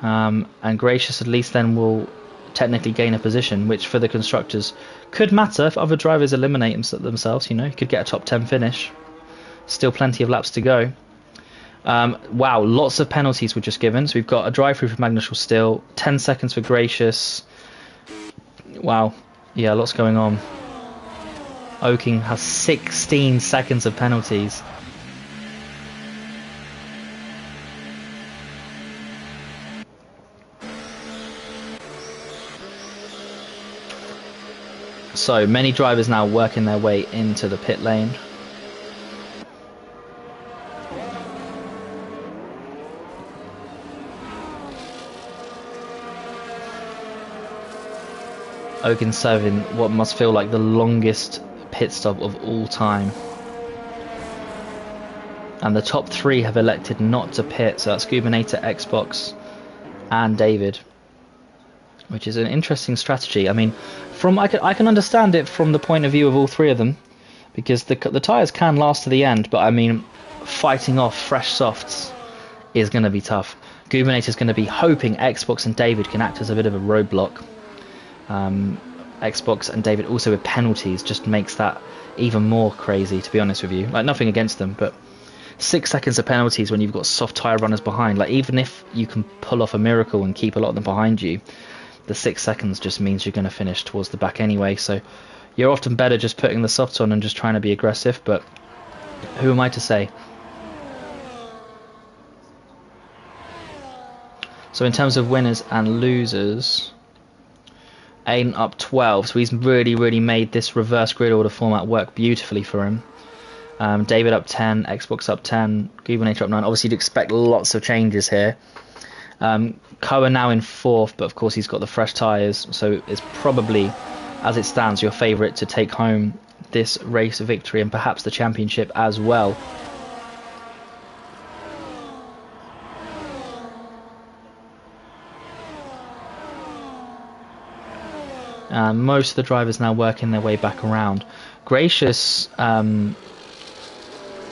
A: And Gracious at least then will technically gain a position, which for the constructors could matter if other drivers eliminate themselves. You know, you could get a top 10 finish. Still plenty of laps to go. Wow, lots of penalties were just given. So we've got a drive-through for Magnushal still, 10 seconds for Gracious. Wow, yeah, lots going on. Oking has 16 seconds of penalties. So many drivers now working their way into the pit lane. Okin serving what must feel like the longest pit stop of all time. And the top 3 have elected not to pit. So that's Gubernator, Xbox, and David, which is an interesting strategy. I mean, I can understand it from the point of view of all 3 of them, because the tyres can last to the end. But I mean, fighting off fresh softs is going to be tough. Gubernator's going to be hoping Xbox and David can act as a bit of a roadblock. Xbox and David also with penalties just makes that even more crazy, to be honest with you. Like, nothing against them, but 6 seconds of penalties when you've got soft tyre runners behind. Like, even if you can pull off a miracle and keep a lot of them behind you, the 6 seconds just means you're going to finish towards the back anyway. So you're often better just putting the softs on and just trying to be aggressive, but who am I to say? So in terms of winners and losers, Aiden up 12, so he's really made this reverse grid order format work beautifully for him. David up 10, Xbox up 10, Gubernator up 9. Obviously you'd expect lots of changes here. Koa now in 4th, but of course he's got the fresh tyres, so it's probably, as it stands, your favourite to take home this race victory and perhaps the championship as well. Most of the drivers now working their way back around. Gracious,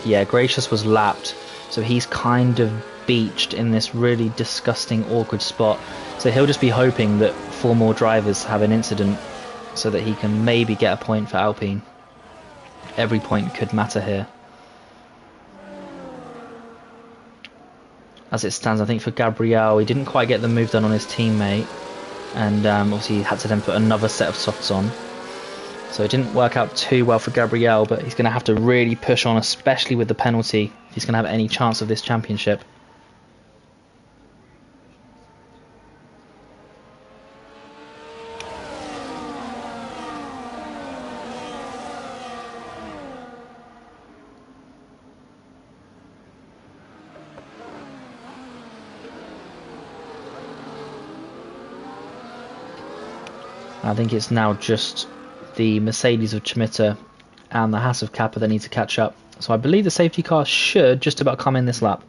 A: Gracious was lapped, so he's kind of beached in this really disgusting, awkward spot. So he'll just be hoping that 4 more drivers have an incident so that he can maybe get a point for Alpine. Every point could matter here. As it stands, I think for Gabriel, he didn't quite get the move done on his teammate. And obviously he had to then put another set of softs on, so it didn't work out too well for Gabriel, but he's going to have to really push on, especially with the penalty, if he's going to have any chance of this championship. I think it's now just the Mercedes of Chimitta and the Haas of Kappa that need to catch up. So I believe the safety car should just about come in this lap.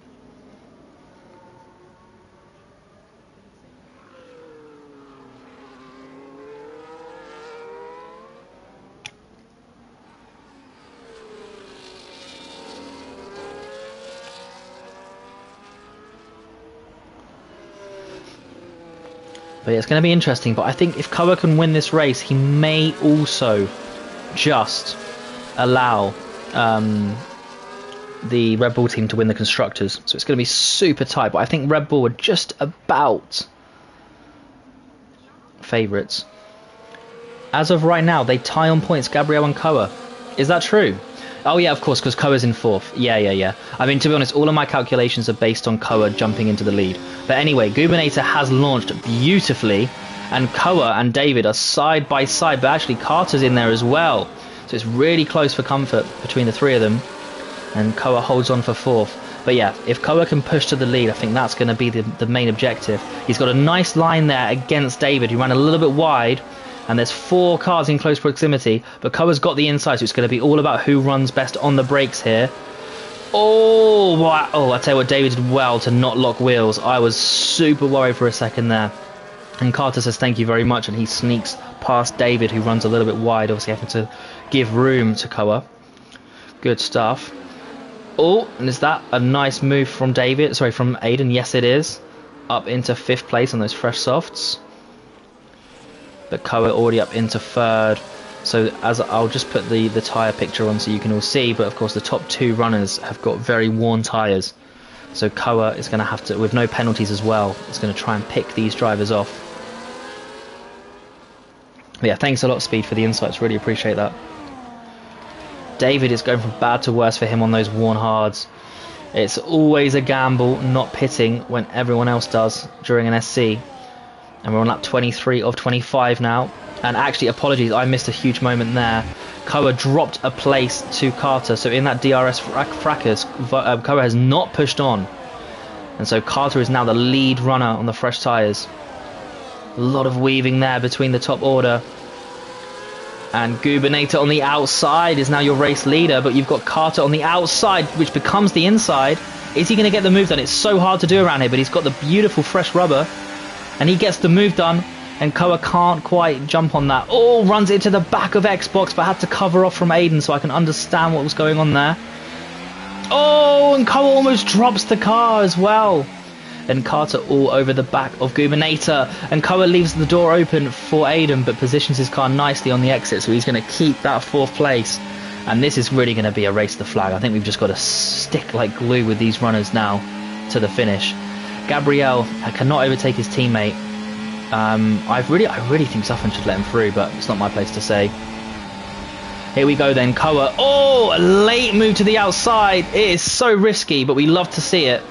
A: But yeah, it's going to be interesting. But I think if Koa can win this race, he may also just allow the Red Bull team to win the Constructors. So it's going to be super tight. But I think Red Bull are just about favourites. As of right now, they tie on points, Gabriel and Koa. Is that true? Oh yeah, of course, because Koa's in 4th. Yeah. I mean, to be honest, all of my calculations are based on Koa jumping into the lead. But anyway, Gubernator has launched beautifully, and Koa and David are side by side, but actually Carter's in there as well. So it's really close for comfort between the 3 of them, and Koa holds on for 4th. But yeah, if Koa can push to the lead, I think that's going to be the main objective. He's got a nice line there against David, who ran a little bit wide. And there's 4 cars in close proximity, but Koa's got the inside, so it's going to be all about who runs best on the brakes here. Oh, wow. Oh, I tell you what, David did well to not lock wheels. I was super worried for a second there. And Carter says thank you very much, and he sneaks past David, who runs a little bit wide, obviously having to give room to Koa. Good stuff. Oh, and is that a nice move from David? Sorry, from Aiden? Yes, it is. Up into 5th place on those fresh softs. But Koa already up into 3rd. So as I'll just put the tyre picture on so you can all see, but of course the top 2 runners have got very worn tyres. So Koa is going to have to, with no penalties as well, is going to try and pick these drivers off. But yeah, thanks a lot, Speed, for the insights. Really appreciate that. David is going from bad to worse for him on those worn hards. It's always a gamble not pitting when everyone else does during an SC. And we're on lap 23 of 25 now. And actually, apologies, I missed a huge moment there. Koa dropped a place to Carter. So in that DRS fracas, Koa has not pushed on. And so Carter is now the lead runner on the fresh tyres. A lot of weaving there between the top order. And Gubernator on the outside is now your race leader, but you've got Carter on the outside, which becomes the inside. Is he going to get the move done? It's so hard to do around here, but he's got the beautiful fresh rubber, and he gets the move done, and Koa can't quite jump on that. Oh, runs into the back of Xbox, but had to cover off from Aiden, so I can understand what was going on there. Oh, and Koa almost drops the car as well. And Carter all over the back of Gubernator, and Koa leaves the door open for Aiden, but positions his car nicely on the exit, so he's going to keep that 4th place. And this is really going to be a race to the flag. I think we've just got to stick like glue with these runners now to the finish. Gabriel cannot overtake his teammate. I really think Zuffin should let him through, but it's not my place to say. Here we go then, Koa. Oh, a late move to the outside. It is so risky, but we love to see it.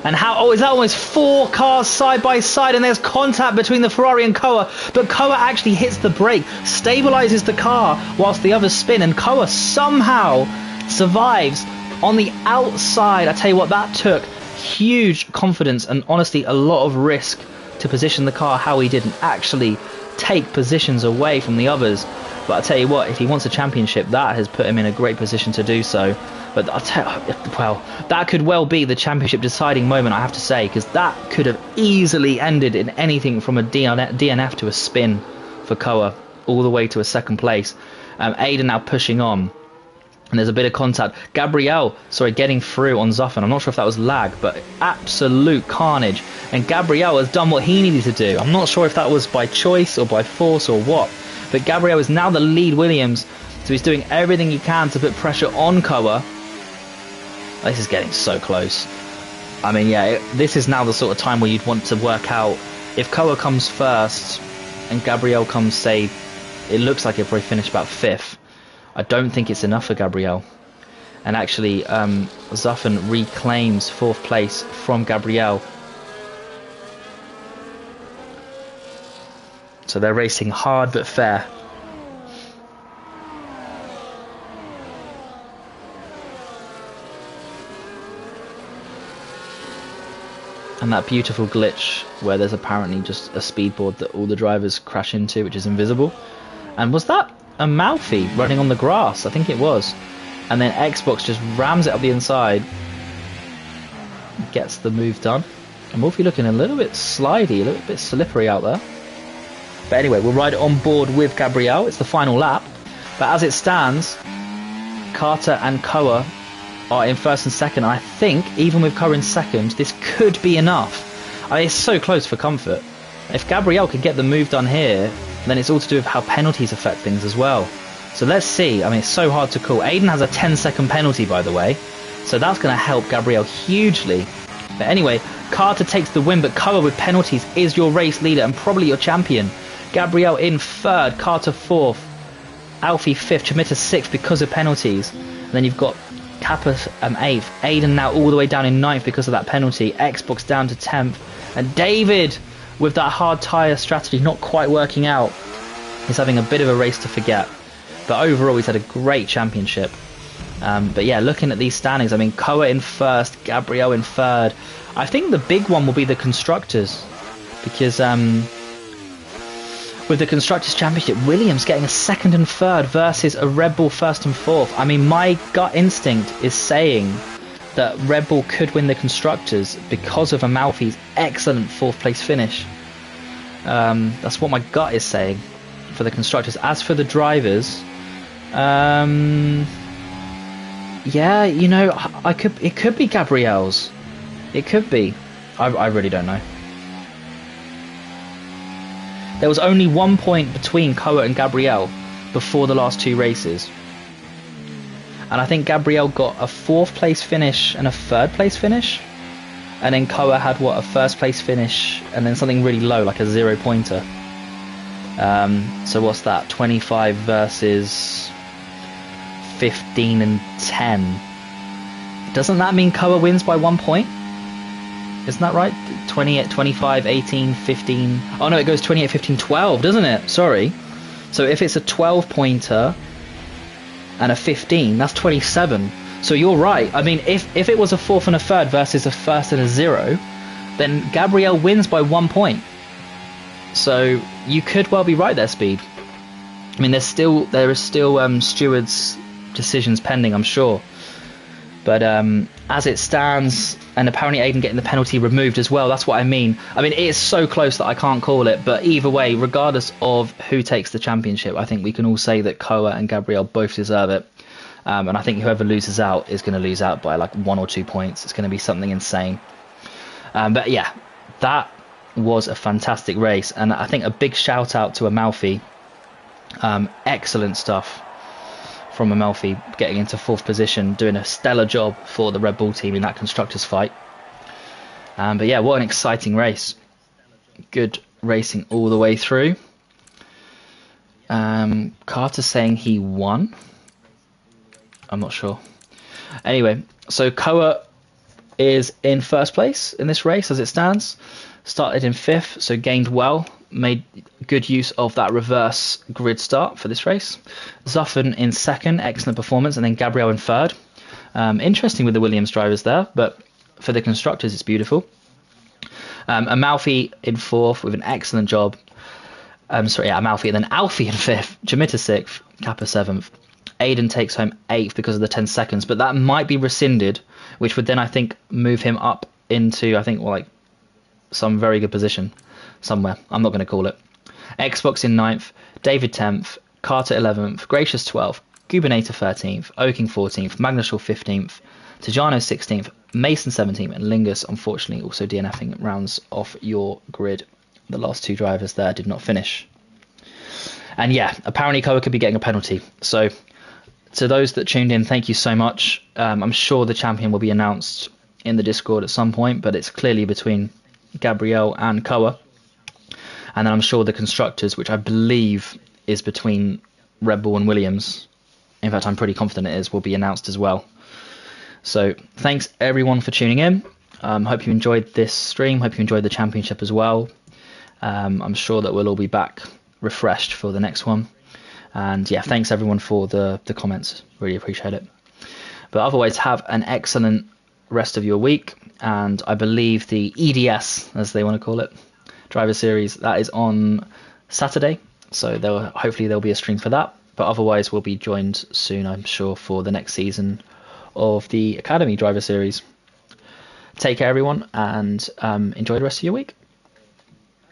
A: And is that almost 4 cars side by side, and there's contact between the Ferrari and Koa, but Koa actually hits the brake, stabilizes the car whilst the others spin, and Koa somehow survives on the outside. I tell you what, that took huge confidence and honestly a lot of risk to position the car how he didn't actually take positions away from the others. But I tell you what, if he wants a championship, that has put him in a great position to do so. But I'll tell you, well, that could well be the championship deciding moment, I have to say, because that could have easily ended in anything from a DNF to a spin for Koa, all the way to a 2nd place. Aiden now pushing on, and there's a bit of contact. Gabriel, getting through on Zuffin. I'm not sure if that was lag, but absolute carnage. And Gabriel has done what he needed to do. I'm not sure if that was by choice or by force or what. But Gabriel is now the lead Williams, so he's doing everything he can to put pressure on Koa. This is getting so close. I mean, yeah, this is now the sort of time where you'd want to work out if Koa comes first and Gabriel comes, say, it looks like he'll probably finish about 5th. I don't think it's enough for Gabriel. And actually, Zuffin reclaims 4th place from Gabriel. So they're racing hard but fair. And that beautiful glitch where there's apparently just a speedboard that all the drivers crash into, which is invisible. And was that a Malfi running on the grass? I think it was. And then Xbox just rams it up the inside. Gets the move done. And Wolfie looking a little bit slidey, a little bit slippery out there. But anyway, we'll ride on board with Gabriel. It's the final lap. But as it stands, Carter and Koa are in 1st and 2nd. And I think, even with Koa in 2nd, this could be enough. I mean, it's so close for comfort. If Gabriel could get the move done here, then it's all to do with how penalties affect things as well. So let's see. I mean, it's so hard to call. Aiden has a 10-second penalty, by the way. So that's going to help Gabriel hugely. But anyway, Carter takes the win, but Koa with penalties is your race leader and probably your champion. Gabriel in 3rd, Carter 4th, Alfie 5th, Chimita 6th because of penalties. And then you've got Kappa 8th, Aiden now all the way down in 9th because of that penalty, Xbox down to 10th, and David with that hard tyre strategy not quite working out. He's having a bit of a race to forget. But overall, he's had a great championship. But yeah, looking at these standings, I mean, Koa in 1st, Gabriel in 3rd. I think the big one will be the Constructors. Because with the Constructors' Championship, Williams getting a 2nd and 3rd versus a Red Bull 1st and 4th. I mean, my gut instinct is saying that Red Bull could win the Constructors because of Amalfi's excellent 4th place finish. That's what my gut is saying for the Constructors. As for the drivers, yeah, you know, it could be Gabriel's. It could be. I really don't know. There was only 1 point between Koa and Gabriel before the last 2 races. And I think Gabriel got a 4th place finish and a 3rd place finish. And then Koa had, what, a 1st place finish and then something really low, like a 0-pointer. So what's that? 25 versus 15 and 10. Doesn't that mean Koa wins by 1 point? Isn't that right? 28, 25, 18, 15... Oh no, it goes 28, 15, 12, doesn't it? Sorry. So if it's a 12-pointer and a 15, that's 27. So you're right. I mean, if it was a 4th and a 3rd versus a 1st and a 0, then Gabriel wins by 1 point. So you could well be right there, Speed. I mean, there is still stewards' decisions pending, I'm sure. But as it stands, and apparently Aiden getting the penalty removed as well, that's what I mean. I mean, it is so close that I can't call it, but either way, regardless of who takes the championship, I think we can all say that Koa and Gabriel both deserve it. And I think whoever loses out is going to lose out by like 1 or 2 points. It's going to be something insane. But yeah, that was a fantastic race. And I think a big shout out to Amalfi. Excellent stuff from Amalfi, getting into 4th position, doing a stellar job for the Red Bull team in that constructors fight. But yeah, what an exciting race. Good racing all the way through. Carter saying he won. I'm not sure. Anyway, so Koa is in 1st place in this race as it stands. Started in 5th, so gained well. Made good use of that reverse grid start for this race. Zuffen in 2nd, excellent performance, and then Gabriel in 3rd. Interesting with the Williams drivers there, but for the constructors it's beautiful. Amalfi in 4th with an excellent job. Amalfi, and then Alfie in 5th, Jamita 6th, Kappa 7th. Aiden takes home 8th because of the 10 seconds, but that might be rescinded, which would then, I think, move him up into, some very good position somewhere. I'm not going to call it. Xbox in 9th, David 10th, Carter 11th, Gracious 12th, Gubernator 13th, Oaking 14th, Magnushaw 15th, Tajano 16th, Mason 17th, and Lingus, unfortunately, also DNFing rounds off your grid. The last 2 drivers there did not finish. And yeah, apparently Koa could be getting a penalty. So to those that tuned in, thank you so much. I'm sure the champion will be announced in the Discord at some point, but it's clearly between Gabriel and Koa. And then I'm sure the constructors, which I believe is between Red Bull and Williams, in fact I'm pretty confident it is, will be announced as well. So thanks everyone for tuning in. Hope you enjoyed this stream, hope you enjoyed the championship as well. I'm sure that we'll all be back refreshed for the next one. And yeah, thanks everyone for the comments, really appreciate it. But otherwise, have an excellent rest of your week, and I believe the EDS, as they want to call it, driver series, that is on Saturday, so hopefully there'll be a stream for that. But otherwise we'll be joined soon, I'm sure, for the next season of the Academy driver series. Take care everyone, and enjoy the rest of your week.